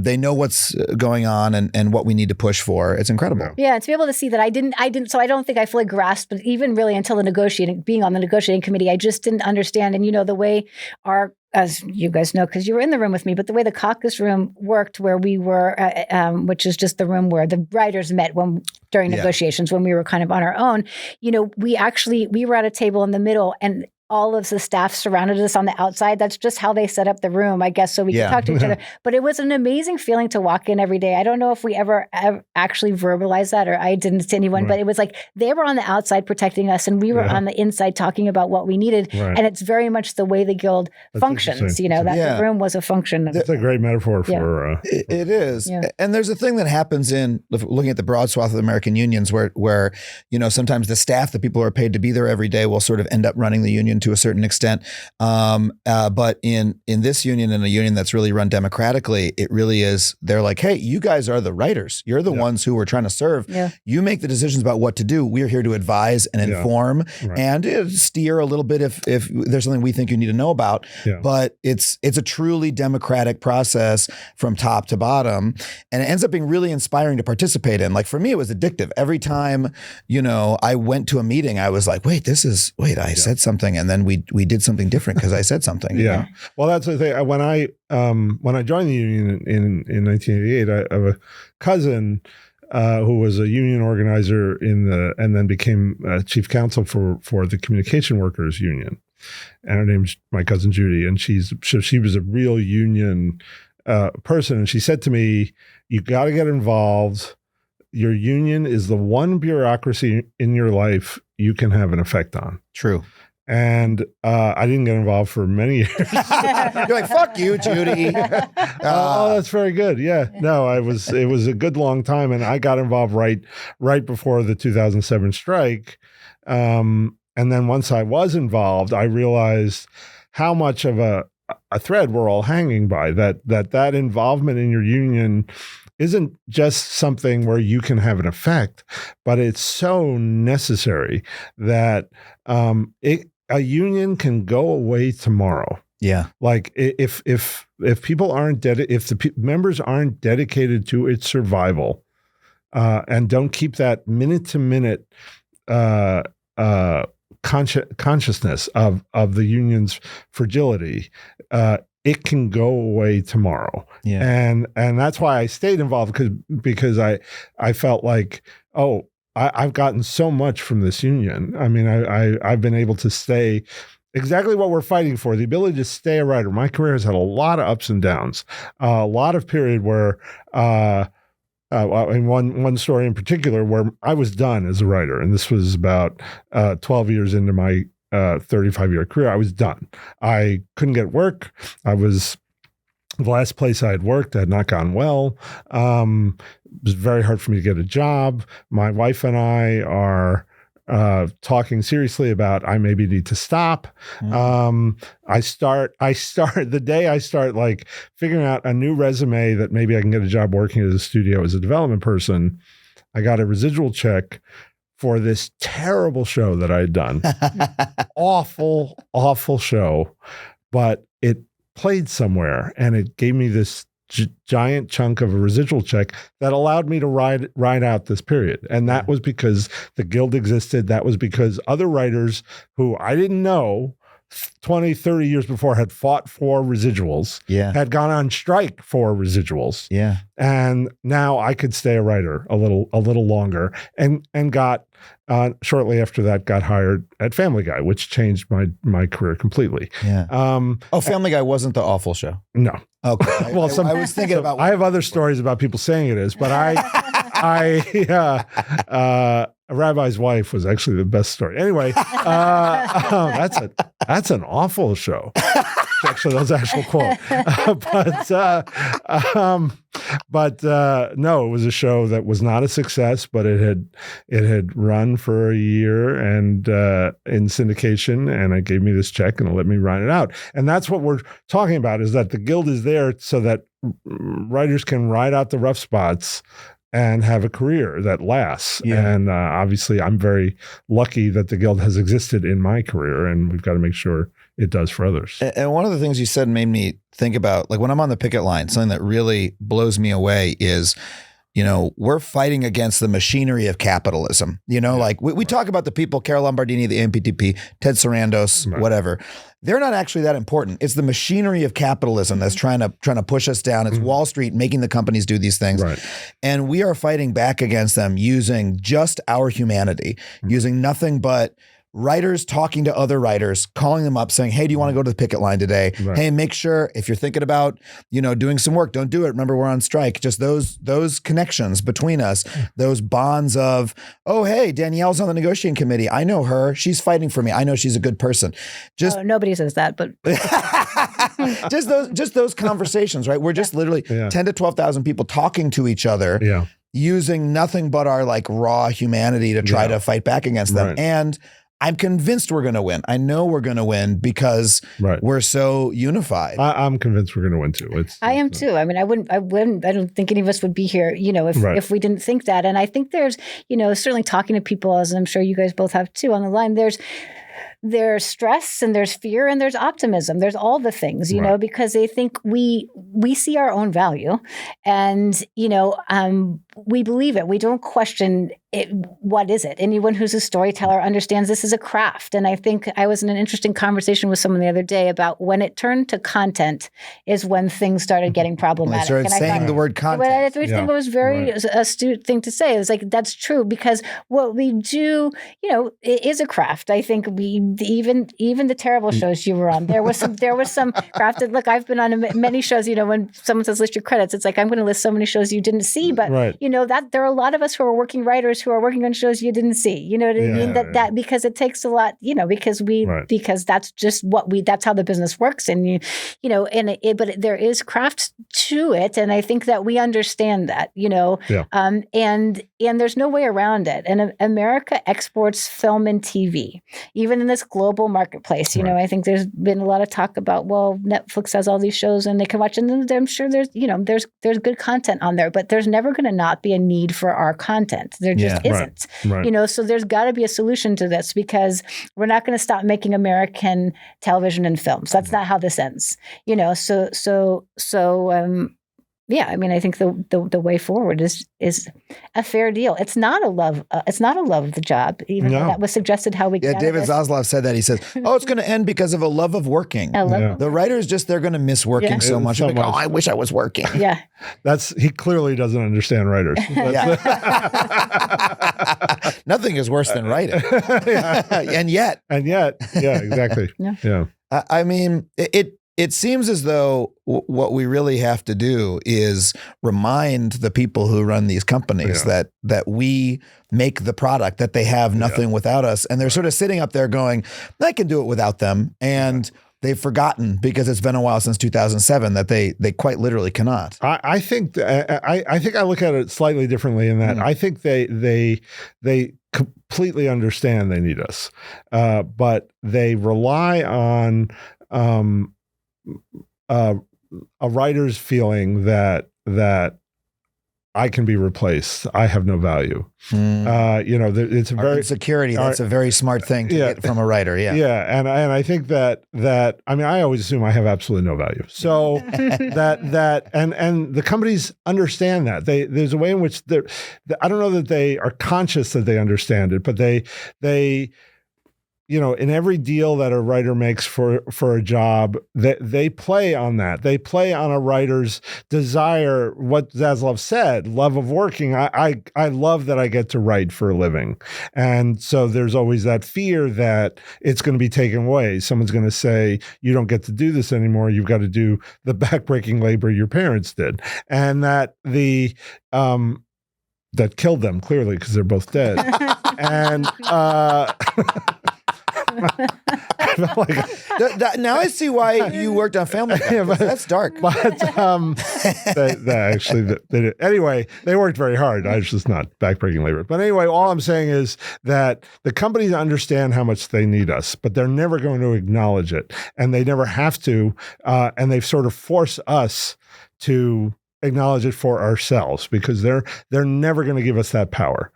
They know what's going on and what we need to push for. It's incredible. Yeah, and to be able to see that I didn't. So I don't think I fully grasped. But even really until being on the negotiating committee, I just didn't understand. And the way as you guys know, because you were in the room with me, but the way the caucus room worked, where we were, which is just the room where the writers met during negotiations, when we were kind of on our own, we were at a table in the middle, and all of the staff surrounded us on the outside. That's just how they set up the room, I guess, so we could talk to each other. But it was an amazing feeling to walk in every day. I don't know if we ever actually verbalized that, or I didn't to anyone, but it was like they were on the outside protecting us, and we were on the inside talking about what we needed. And it's very much the way the Guild functions, the room was a function. That's a great metaphor for... It is. Yeah. And there's a thing that happens in looking at the broad swath of American unions where sometimes the staff, the people who are paid to be there every day, will sort of end up running the union to a certain extent. But in this union, and a union that's really run democratically, it really is, they're like, hey, you guys are the writers. You're the ones who we're trying to serve. Yeah. You make the decisions about what to do. We're here to advise and inform and steer a little bit if there's something we think you need to know about. Yeah. But it's a truly democratic process from top to bottom. And it ends up being really inspiring to participate in. Like, for me, it was addictive. Every time, I went to a meeting, I was like, I said something, and then we did something different because I said something. Yeah. Well, that's the thing. When I joined the union in 1988, I have a cousin who was a union organizer and then became chief counsel for the Communication Workers Union. And her name's my cousin Judy, and she was a real union person. And she said to me, "You got to get involved. Your union is the one bureaucracy in your life you can have an effect on." True. And I didn't get involved for many years. You're like, fuck you, Judy. Oh, that's very good. Yeah. No, it was a good long time. And I got involved right before the 2007 strike. And then once I was involved, I realized how much of a thread we're all hanging by, that involvement in your union isn't just something where you can have an effect, but it's so necessary that a union can go away tomorrow. Yeah. Like if people aren't if the members aren't dedicated to its survival, and don't keep that minute to minute consciousness of the union's fragility, it can go away tomorrow. Yeah. And that's why I stayed involved, because I felt like, I've gotten so much from this union. I mean, I've been able to stay exactly what we're fighting for, the ability to stay a writer. My career has had a lot of ups and downs, a lot of period where, in one story in particular, where I was done as a writer, and this was about 12 years into my 35-year career. I was done. I couldn't get work. I was The last place I had worked had not gone well. It was very hard for me to get a job. My wife and I are talking seriously about I maybe need to stop. I start the day I start like figuring out a new resume that maybe I can get a job working at a studio as a development person. I got a residual check for this terrible show that I had done. Awful show, but it played somewhere and it gave me this giant chunk of a residual check that allowed me to ride out this period. And that was because the Guild existed. That was because other writers who I didn't know 20, 30 years before had fought for residuals, had gone on strike for residuals. Yeah. And now I could stay a writer a little longer and got shortly after that got hired at Family Guy, which changed my career completely. Yeah. Family Guy wasn't the awful show. No. Okay. Well, I was thinking about. I have other stories about people saying it is, but A Rabbi's Wife was actually the best story. Anyway, that's an awful show. Actually, that was an actual quote. But no, it was a show that was not a success, but it had run for a year and in syndication, and it gave me this check and it let me ride it out. And that's what we're talking about, is that the Guild is there so that writers can ride out the rough spots and have a career that lasts. Yeah. And obviously, I'm very lucky that the Guild has existed in my career, and we've got to make sure it does for others. And one of the things you said made me think about, like when I'm on the picket line, something that really blows me away is, we're fighting against the machinery of capitalism. Like we talk about the people, Carol Lombardini, the AMPTP, Ted Sarandos, whatever. They're not actually that important. It's the machinery of capitalism that's trying to push us down. It's Wall Street making the companies do these things. Right. And we are fighting back against them using just our humanity, using nothing but writers talking to other writers, calling them up saying, hey, do you want to go to the picket line today? Right. Hey, make sure if you're thinking about, doing some work, don't do it. Remember, we're on strike. Just those connections between us, those bonds of, oh, hey, Danielle's on the negotiating committee. I know her. She's fighting for me. I know she's a good person. Nobody says that, but just those conversations, right? We're just literally 10 to 12,000 people talking to each other. Yeah. Using nothing but our like raw humanity to try to fight back against them. Right. And I'm convinced we're going to win. I know we're going to win because we're so unified. I'm convinced we're going to win too. I am too. I mean, I don't think any of us would be here, if we didn't think that. And I think there's, certainly talking to people, as I'm sure you guys both have too on the line, there's stress and there's fear and there's optimism. There's all the things, because they think we see our own value and, we believe it. We don't question it. What is it? Anyone who's a storyteller understands this is a craft. And I think I was in an interesting conversation with someone the other day about when it turned to content is when things started getting problematic. They started saying the word content. I think it was very astute thing to say. It was like, that's true, because what we do, it is a craft. I think even the terrible shows you were on, there was some crafted. Look, I've been on many shows, when someone says list your credits, it's like, I'm going to list so many shows you didn't see, but that there are a lot of us who are working writers who are working on shows you didn't see. You know what I mean? That because it takes a lot, because that's just that's how the business works. And but there is craft to it. And I think that we understand that, and there's no way around it. And America exports film and TV, even in this global marketplace. I think there's been a lot of talk about, well, Netflix has all these shows and they can watch, and I'm sure there's good content on there, but there's never going to not be a need for our content. There just isn't. Right. So there's got to be a solution to this, because we're not going to stop making American television and films. That's not how this ends. Yeah, I mean, I think the way forward is a fair deal. It's not a love. It's not a love of the job, even though that was suggested how we. Yeah, David Zaslav said that. He says, "Oh, it's going to end because of a love of working." The writers they're going to miss working so much. Like, oh, I wish I was working. Yeah, he clearly doesn't understand writers. Nothing is worse than writing, and yet, yeah, exactly. Yeah. I mean, it seems as though what we really have to do is remind the people who run these companies that we make the product, that they have nothing without us. And they're sort of sitting up there going, I can do it without them. And they've forgotten because it's been a while since 2007 that they quite literally cannot. I think I look at it slightly differently in that I think they completely understand they need us, but they rely on a writer's feeling that I can be replaced. I have no value. It's a very insecurity. That's a very smart thing to get from a writer. Yeah. Yeah. And I think that I mean, I always assume I have absolutely no value. So and the companies understand that. There's a way in which I don't know that they are conscious that they understand it, but they in every deal that a writer makes for a job, they play on that. They play on a writer's desire, what Zaslav said, love of working. I love that I get to write for a living. And so there's always that fear that it's going to be taken away. Someone's going to say, you don't get to do this anymore. You've got to do the backbreaking labor your parents did. And that that killed them, clearly, because they're both dead. And now I see why you worked on Family Guy. But that's dark. But anyway, they worked very hard. I was just not backbreaking labor. But anyway, all I'm saying is that the companies understand how much they need us, but they're never going to acknowledge it, and they never have to. And they've sort of forced us to acknowledge it for ourselves, because they're never going to give us that power,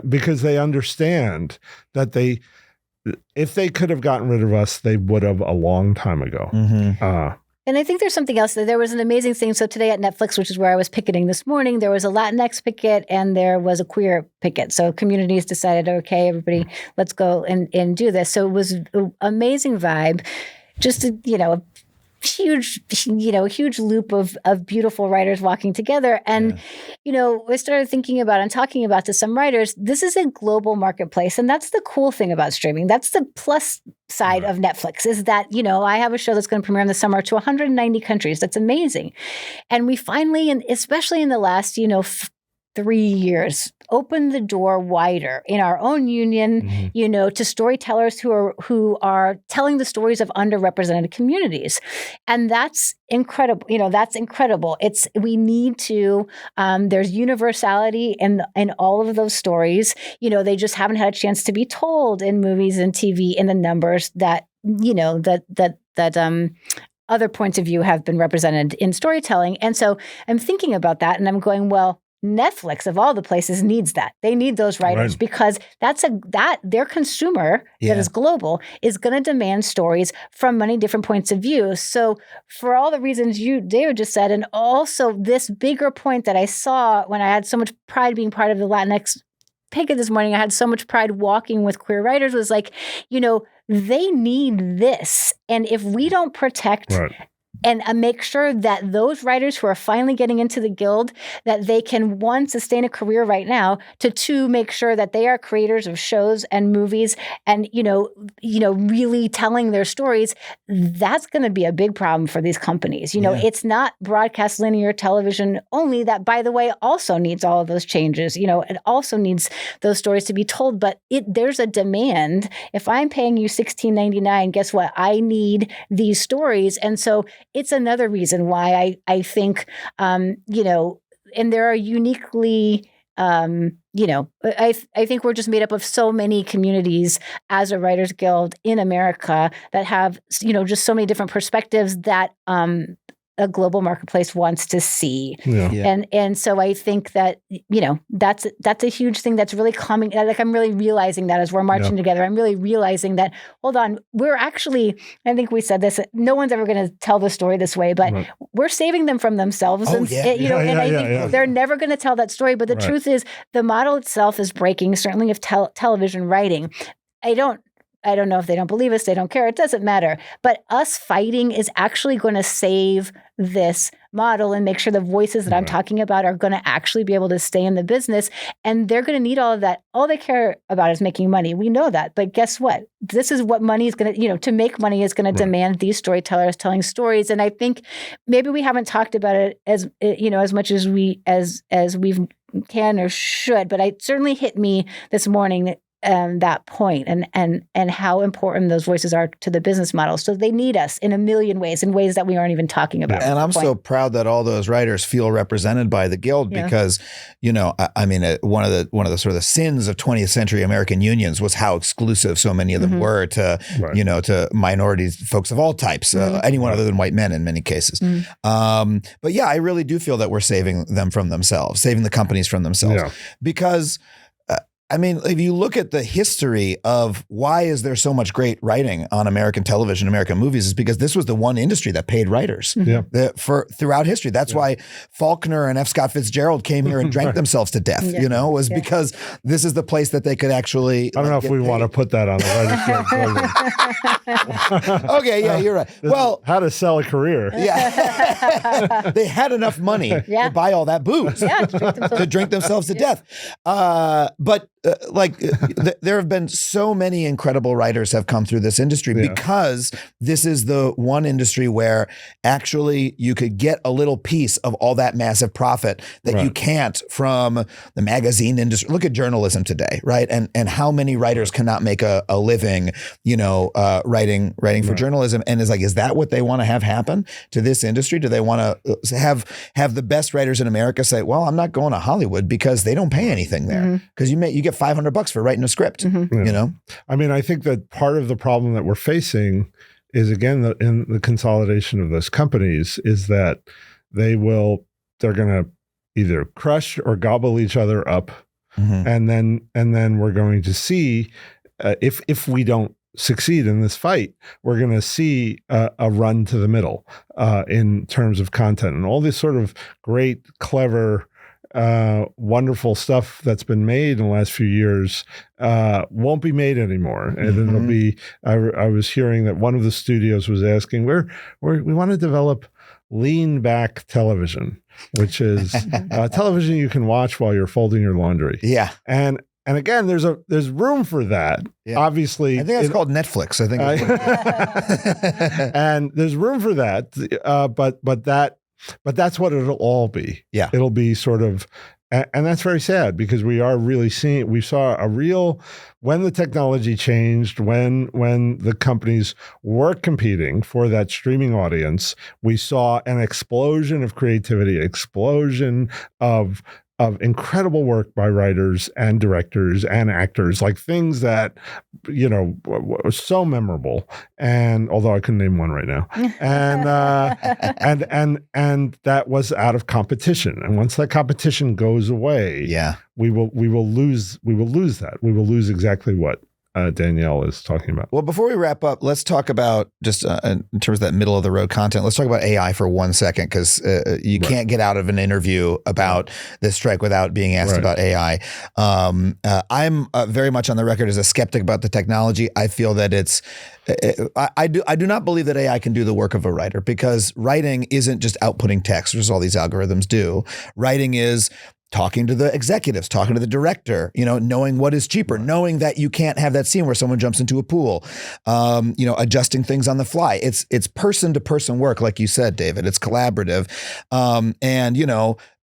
because they understand that if they could have gotten rid of us, they would have a long time ago. And I think there's something else. There was an amazing thing. So today at Netflix, which is where I was picketing this morning, there was a Latinx picket and there was a queer picket. So communities decided, okay, everybody, let's go and do this. So it was an amazing vibe. Just, a huge loop of beautiful writers walking together. And, I started thinking about and talking about to some writers, this is a global marketplace. And that's the cool thing about streaming. That's the plus side of Netflix, is that, I have a show that's going to premiere in the summer to 190 countries. That's amazing. And we finally, and especially in the last, 3 years, open the door wider in our own union, to storytellers who are telling the stories of underrepresented communities. And that's incredible. That's incredible. We need to, there's universality in all of those stories. They just haven't had a chance to be told in movies and TV in the numbers that, other points of view have been represented in storytelling. And so I'm thinking about that and I'm going, well, Netflix of all the places needs that. They need those writers because their consumer that is global is going to demand stories from many different points of view. So for all the reasons David just said, and also this bigger point that I saw when I had so much pride being part of the Latinx picket this morning, I had so much pride walking with queer writers, was like, they need this. And if we don't protect and make sure that those writers who are finally getting into the guild, that they can, one, sustain a career right now, to two, make sure that they are creators of shows and movies and, really telling their stories, that's going to be a big problem for these companies. It's not broadcast linear television only that, by the way, also needs all of those changes. It also needs those stories to be told, but there's a demand. If I'm paying you $16.99, guess what? I need these stories. And so it's another reason why I think, and there are uniquely, I think we're just made up of so many communities as a Writers Guild in America that have, just so many different perspectives that a global marketplace wants to see. And so I think that, that's a huge thing that's really coming. Like, I'm really realizing that as we're marching together, I'm really realizing that, hold on, we're actually, I think we said this, no one's ever going to tell the story this way, but we're saving them from themselves. I think they're never going to tell that story. But the truth is, the model itself is breaking, certainly of television writing. I don't know if they don't believe us, they don't care, it doesn't matter. But us fighting is actually going to save this model and make sure the voices that I'm talking about are going to actually be able to stay in the business. And they're going to need all of that. All they care about is making money. We know that. But guess what? This is what money is going to, to make money is going to demand these storytellers telling stories. And I think maybe we haven't talked about it as much as we can or should, but it certainly hit me this morning that that point and how important those voices are to the business model. So they need us in a million ways, in ways that we aren't even talking about. And I'm so proud that all those writers feel represented by the Guild because, I mean, one of the sort of the sins of 20th century American unions was how exclusive so many of them were to, to minorities, folks of all types, anyone other than white men in many cases. But yeah, I really do feel that we're saving them from themselves, saving the companies from themselves because I mean, if you look at the history of why is there so much great writing on American television, American movies, is because this was the one industry that paid writers for throughout history. That's why Faulkner and F. Scott Fitzgerald came here and drank themselves to death, was because this is the place that they could actually. I don't know if we want to put that on the writers. Okay, yeah, you're right. Well, how to sell a career. Yeah. They had enough money to buy all that booze to drink themselves to death. But there have been so many incredible writers have come through this industry because this is the one industry where actually you could get a little piece of all that massive profit that you can't from the magazine industry. Look at journalism today, right? And how many writers cannot make a living, writing for journalism. And is that what they want to have happen to this industry? Do they want to have the best writers in America say, well, I'm not going to Hollywood because they don't pay anything there because you get $500 for writing a script, I mean, I think that part of the problem that we're facing is, again, in the consolidation of those companies is that they're going to either crush or gobble each other up. And then we're going to see if we don't succeed in this fight, we're going to see a run to the middle in terms of content and all this sort of great, clever, wonderful stuff that's been made in the last few years won't be made anymore. And it'll be, I was hearing that one of the studios was asking, we want to develop lean back television, which is television you can watch while you're folding your laundry. Yeah. And again, there's room for that. Yeah. Obviously, I think it's called Netflix. I think, and there's room for that. But that's what it'll all be. Yeah, it'll be sort of, and that's very sad because we saw a real, when the technology changed, when the companies were competing for that streaming audience, we saw an explosion of creativity, explosion of incredible work by writers and directors and actors, like things that, were so memorable. And although I couldn't name one right now, and that was out of competition. And once that competition goes away, we will lose that. We will lose exactly what Danielle is talking about. Well, before we wrap up, let's talk about just in terms of that middle of the road content. Let's talk about AI for 1 second, because you can't get out of an interview about this strike without being asked about AI. I'm very much on the record as a skeptic about the technology. I feel that I do not believe that AI can do the work of a writer, because writing isn't just outputting text, which is all these algorithms do. Writing is talking to the executives, talking to the director, knowing what is cheaper, knowing that you can't have that scene where someone jumps into a pool, adjusting things on the fly. It's person to person work, like you said, David. It's collaborative.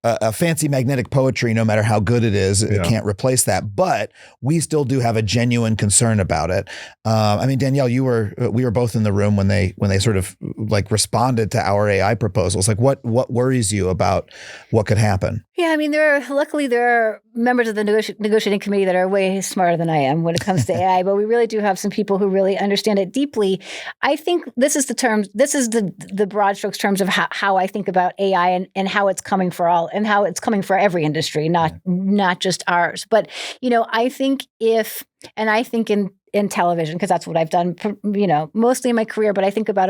A fancy magnetic poetry, no matter how good it is, it can't replace that. But we still do have a genuine concern about it. I mean, Danielle, we were both in the room when they sort of responded to our AI proposals. What worries you about what could happen? Yeah, I mean, luckily there are members of the negotiating committee that are way smarter than I am when it comes to AI, but we really do have some people who really understand it deeply. I think this is the broad strokes terms of how I think about AI and how it's coming for all, and how it's coming for every industry, not just ours. But, I think in television, because that's what I've done, mostly in my career. But I think about,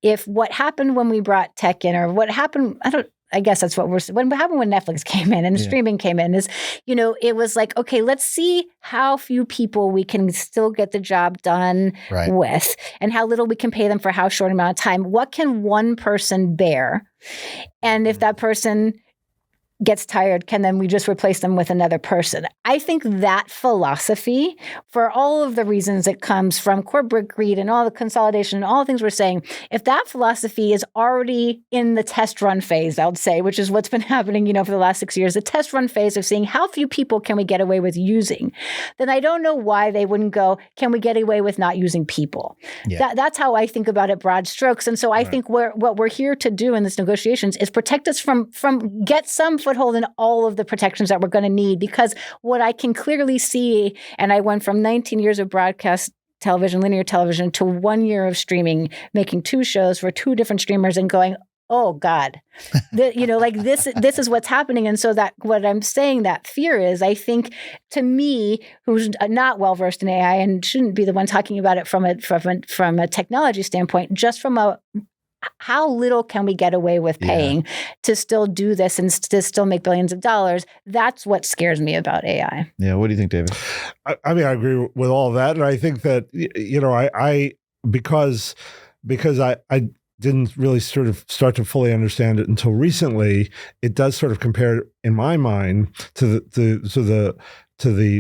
if what happened when we brought tech in, or what happened, I guess that's what happened when Netflix came in and streaming came in is, it was like, okay, let's see how few people we can still get the job done with, and how little we can pay them for how short amount of time. What can one person bear? And if that person gets tired, can then we just replace them with another person? I think that philosophy, for all of the reasons it comes from corporate greed and all the consolidation and all the things we're saying, if that philosophy is already in the test run phase, I would say, which is what's been happening, for the last 6 years, the test run phase of seeing how few people can we get away with using, then I don't know why they wouldn't go, can we get away with not using people? Yeah. That's how I think about it, broad strokes. And so I think what we're here to do in this negotiations is protect us from get some foothold in all of the protections that we're going to need. Because what I can clearly see, and I went from 19 years of broadcast television, linear television, to 1 year of streaming, making 2 shows for 2 different streamers and going, oh God, this is what's happening. And so that what I'm saying, that fear is, I think, to me, who's not well versed in AI and shouldn't be the one talking about it from a technology standpoint, just from a how little can we get away with paying to still do this and to still make billions of dollars? That's what scares me about AI. Yeah. What do you think, David? I mean, I agree with all of that. And I think that, because I didn't really sort of start to fully understand it until recently, it does sort of compare in my mind to the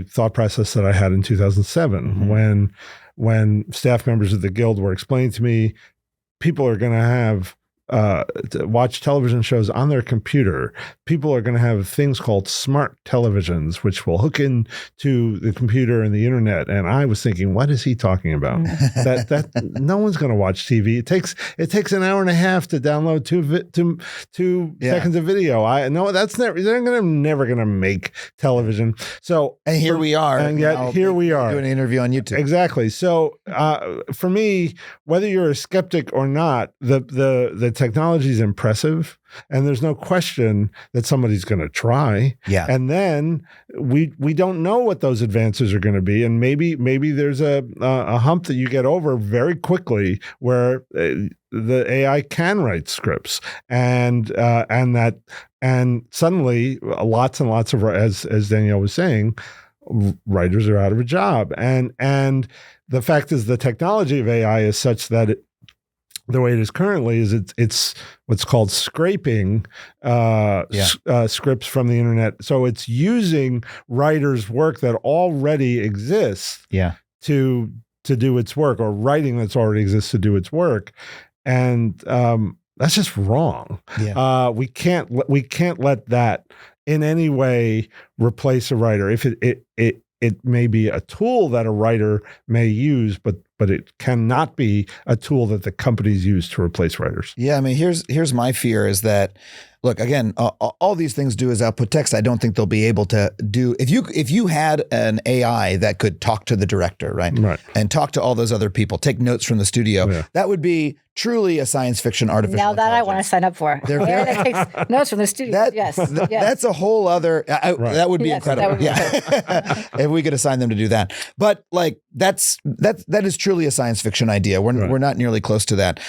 thought process that I had in 2007 when staff members of the Guild were explaining to me, people are going to have to watch television shows on their computer. People are going to have things called smart televisions, which will hook into the computer and the internet. And I was thinking, what is he talking about? that no one's going to watch TV. It takes an hour and a half to download two seconds of video. They're never going to make television. So, and here we are. And yet here we are doing an interview on YouTube. Exactly. So for me, whether you're a skeptic or not, the technology is impressive, and there's no question that somebody's going to try. Yeah. And then we don't know what those advances are going to be, and maybe there's a hump that you get over very quickly where the AI can write scripts, and suddenly lots and lots of, as Danielle was saying, writers are out of a job, and the fact is the technology of AI is such that the way it is currently is it's what's called scraping scripts from the internet. So it's using writers' work that already exists to do its work, or writing that's already exists to do its work. And that's just wrong. Yeah. We can't let that in any way replace a writer. If it may be a tool that a writer may use, but it cannot be a tool that the companies use to replace writers. Yeah, I mean, here's my fear is that, look, again, all these things do is output text. I don't think they'll be able to do, if you had an AI that could talk to the director, right? And talk to all those other people, take notes from the studio, that would be truly a science fiction artificial intelligence. Now that I want to sign up for. That takes notes from the studio. Yes. That's a whole other, that would be incredible. If we could assign them to do that. But like, that is truly a science fiction idea. We're not nearly close to that.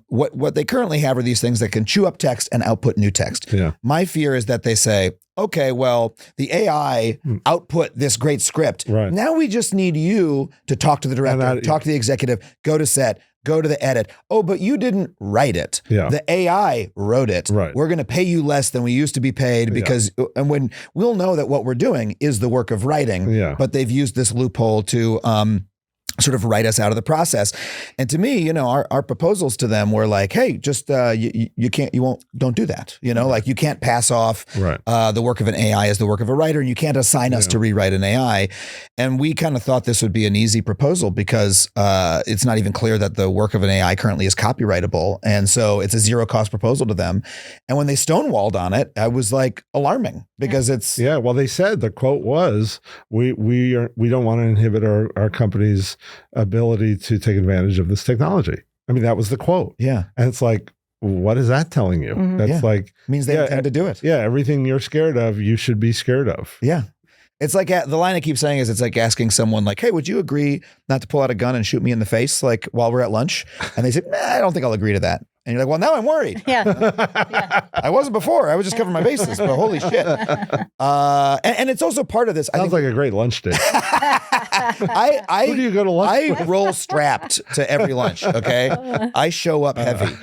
What they currently have are these things that can chew up text and output new text. Yeah. My fear is that they say, okay, well, the AI output this great script. Right. Now we just need you to talk to the director, talk to the executive, go to set, go to the edit. Oh, but you didn't write it. Yeah. The AI wrote it. Right. We're going to pay you less than we used to be paid because, and when we'll know that what we're doing is the work of writing, but they've used this loophole to, sort of write us out of the process. And to me, our proposals to them were like, hey, just don't do that. Like you can't pass off the work of an AI as the work of a writer, and you can't assign us to rewrite an AI. And we kind of thought this would be an easy proposal because it's not even clear that the work of an AI currently is copyrightable. And so it's a zero cost proposal to them. And when they stonewalled on it, I was like alarming because it's... Yeah, well, they said, the quote was, we don't want to inhibit our company's ability to take advantage of this technology. I mean, that was the quote. Yeah. And it's like, what is that telling you? That's like... means they intend to do it. Yeah, everything you're scared of, you should be scared of. Yeah. It's like, the line I keep saying is, it's like asking someone like, hey, would you agree not to pull out a gun and shoot me in the face like while we're at lunch? And they say, I don't think I'll agree to that. And you're like, well, now I'm worried. I wasn't before. I was just covering my bases, but holy shit. And it's also part of this. Sounds like a great lunch date. I Who do you go to lunch I roll strapped to every lunch. Okay, I show up heavy.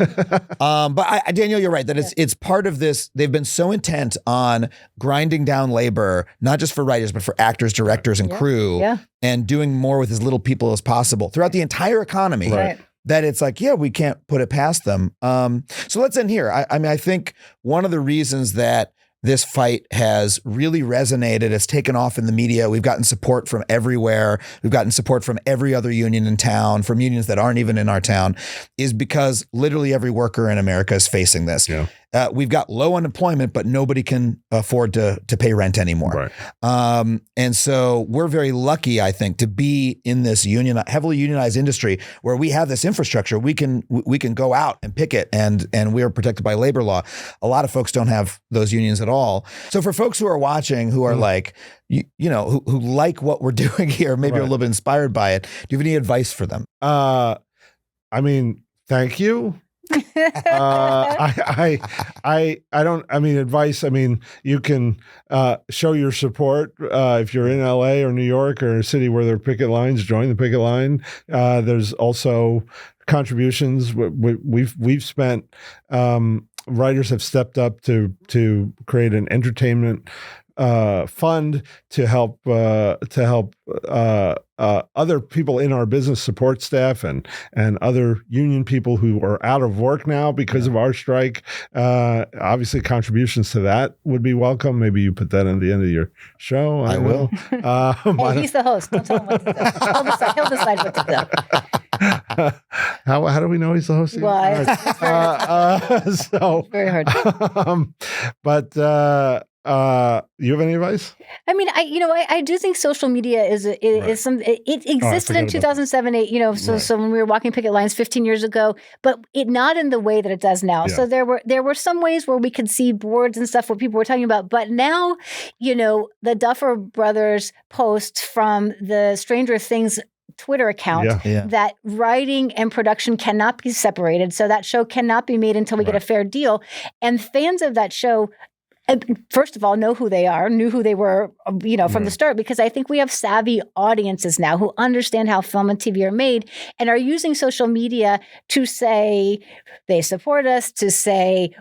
But Danielle, you're right that it's part of this. They've been so intent on grinding down labor, not just for writers, but for actors, directors, and crew, and doing more with as little people as possible throughout the entire economy. Right. That it's like, we can't put it past them. So let's end here. I mean, I think one of the reasons that this fight has really resonated, has taken off in the media. We've gotten support from everywhere. We've gotten support from every other union in town, from unions that aren't even in our town, is because literally every worker in America is facing this. Yeah. We've got low unemployment, but nobody can afford to pay rent anymore. Right. And so we're very lucky, I think, to be in this heavily unionized industry where we have this infrastructure. We can go out and picket, and we are protected by labor law. A lot of folks don't have those unions at all. So for folks who are watching, who are like, who like what we're doing here, maybe are a little bit inspired by it, do you have any advice for them? I mean, thank you. Advice. I mean, you can show your support if you're in LA or New York or a city where there are picket lines. Join the picket line. There's also contributions. We've spent. Writers have stepped up to create an entertainment fund to help other people in our business, support staff and other union people who are out of work now because of our strike. Obviously, contributions to that would be welcome. Maybe you put that at the end of your show. I will. Hey, he's the host. Don't tell him what to do. He'll decide what to do. How do we know he's the host? Well, it's very hard. You have any advice? I mean, I do think social media is some. It existed in 2007, 8. So when we were walking picket lines 15 years ago, but it not in the way that it does now. Yeah. So there were some ways where we could see boards and stuff what people were talking about, but now, the Duffer Brothers post from the Stranger Things Twitter account that writing and production cannot be separated. So that show cannot be made until we get a fair deal. And fans of that show, first of all, knew who they were, from the start, because I think we have savvy audiences now who understand how film and TV are made and are using social media to say they support us, to say,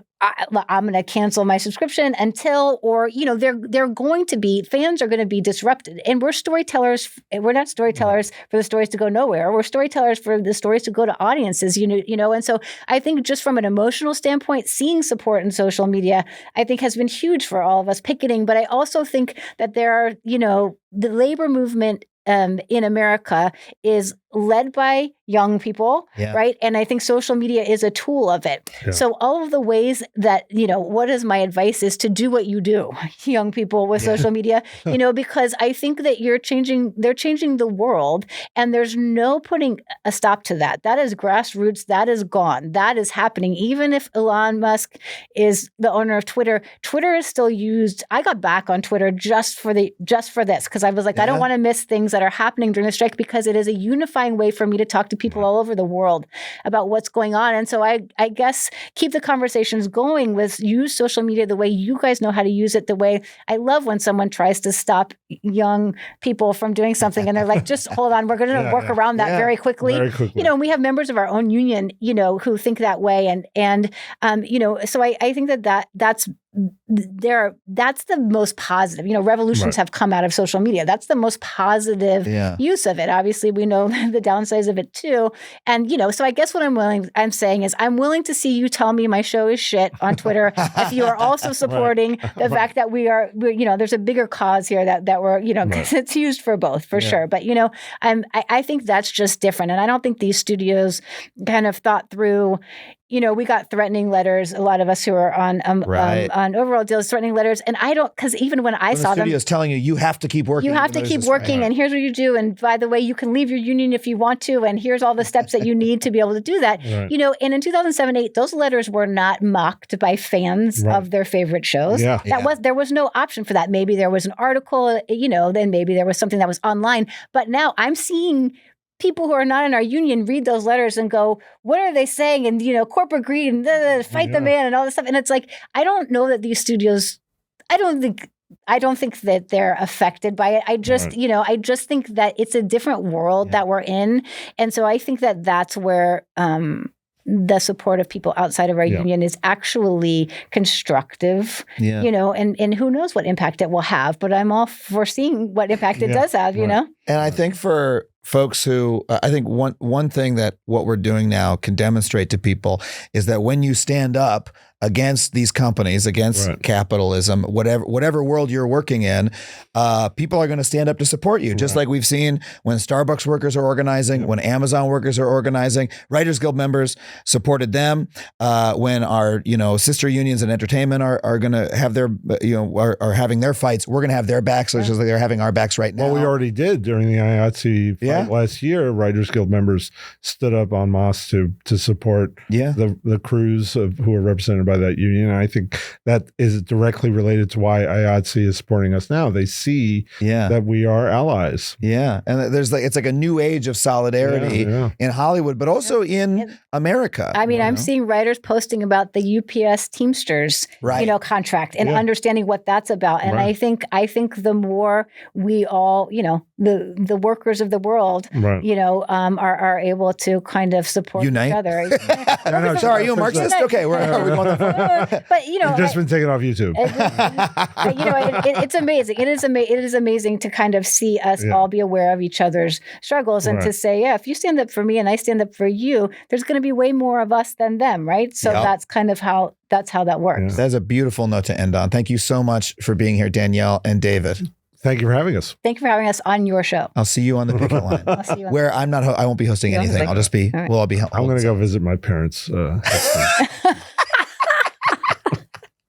I'm going to cancel my subscription until, or, they're going to be, fans are going to be disrupted. And we're storytellers. We're not storytellers for the stories to go nowhere. We're storytellers for the stories to go to audiences, And so I think just from an emotional standpoint, seeing support in social media, I think has been huge for all of us picketing. But I also think that there are, the labor movement in America is led by young people, right? And I think social media is a tool of it. Yeah. So all of the ways that, what is my advice is to do what you do, young people with social media, because I think that they're changing the world, and there's no putting a stop to that. That is grassroots. That is gone. That is happening. Even if Elon Musk is the owner of Twitter, Twitter is still used. I got back on Twitter just for this, because I was like, I don't want to miss things that are happening during the strike, because it is a unifying way for me to talk to people all over the world about what's going on. And so I guess keep the conversations going use social media the way you guys know how to use it, the way I love when someone tries to stop young people from doing something and they're like, just hold on, we're going to work around that very quickly. And we have members of our own union, who think that way. And so I think that's the most positive. Revolutions have come out of social media. That's the most positive use of it. Obviously, we know the downsides of it too. And so I guess what I'm saying is I'm willing to see you tell me my show is shit on Twitter if you are also supporting the fact that we're there's a bigger cause here that we're because it's used for both for sure. But I think that's just different, and I don't think these studios kind of thought through. We got threatening letters. A lot of us who are on overall deals, threatening letters, and I don't, because even when I saw them, the studio's telling you have to keep working. You have to keep working, and here's what you do. And by the way, you can leave your union if you want to, and here's all the steps that you need to be able to do that. Right. And in 2007-8, those letters were not mocked by fans of their favorite shows. There was no option for that. Maybe there was an article, then maybe there was something that was online. But now I'm seeing people who are not in our union read those letters and go, what are they saying? And, corporate greed and fight the man and all this stuff. And it's like, I don't know that these studios, I I don't think that they're affected by it. I just, I just think that it's a different world that we're in. And so I think that that's where the support of people outside of our union is actually constructive, and who knows what impact it will have, but I'm all for seeing what impact it does have, you know? And I think for folks who, I think one thing that what we're doing now can demonstrate to people is that when you stand up against these companies, against capitalism, whatever world you're working in, people are going to stand up to support you. Just like we've seen when Starbucks workers are organizing, when Amazon workers are organizing, Writers Guild members supported them. When our sister unions in entertainment are going to have their are having their fights, we're going to have their backs, just like they're having our backs right now. Well, we already did during the IATSE fight last year. Writers Guild members stood up en masse to support the crews who are represented by that union. And I think that is directly related to why IATSE is supporting us now. They see that we are allies. Yeah. And it's like a new age of solidarity in Hollywood, but also in America. I mean, I'm seeing writers posting about the UPS Teamsters, contract and understanding what that's about. And I think the more we all, the workers of the world, are able to kind of support each other. No, sorry, you a Marxist? Okay, but you've just been taken off YouTube. It's amazing. It is amazing to kind of see us all be aware of each other's struggles and to say, if you stand up for me and I stand up for you, there's going to be way more of us than them, right? So that's kind of how that works. That's a beautiful note to end on. Thank you so much for being here, Danielle and David. Thank you for having us. Thank you for having us on your show. I'll see you on the picket line. I'll see you on where I won't be hosting anything. I'll just be. Right. We'll all be. I'm going to go visit my parents.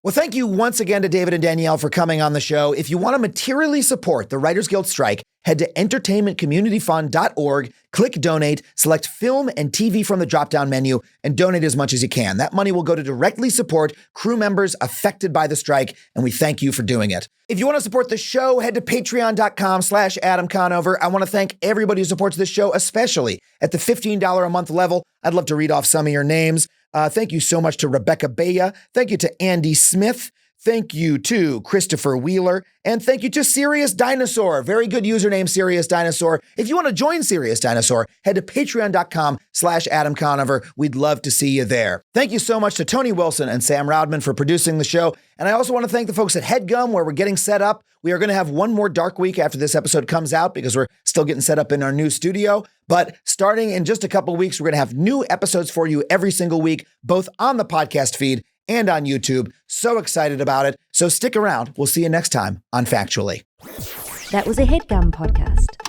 Well, thank you once again to David and Danielle for coming on the show. If you want to materially support the Writers Guild strike, head to entertainmentcommunityfund.org, click donate, select film and TV from the drop-down menu, and donate as much as you can. That money will go to directly support crew members affected by the strike, and we thank you for doing it. If you want to support the show, head to patreon.com/Adam Conover. I want to thank everybody who supports this show, especially at the $15 a month level. I'd love to read off some of your names. Thank you so much to Rebecca Baya. Thank you to Andy Smith. Thank you to Christopher Wheeler. And thank you to Serious Dinosaur. Very good username, Serious Dinosaur. If you want to join Serious Dinosaur, head to patreon.com/Adam Conover. We'd love to see you there. Thank you so much to Tony Wilson and Sam Roudman for producing the show. And I also want to thank the folks at HeadGum, where we're getting set up. We are going to have one more dark week after this episode comes out because we're still getting set up in our new studio. But starting in just a couple of weeks, we're going to have new episodes for you every single week, both on the podcast feed and on YouTube. So excited about it. So stick around. We'll see you next time on Factually. That was a HeadGum podcast.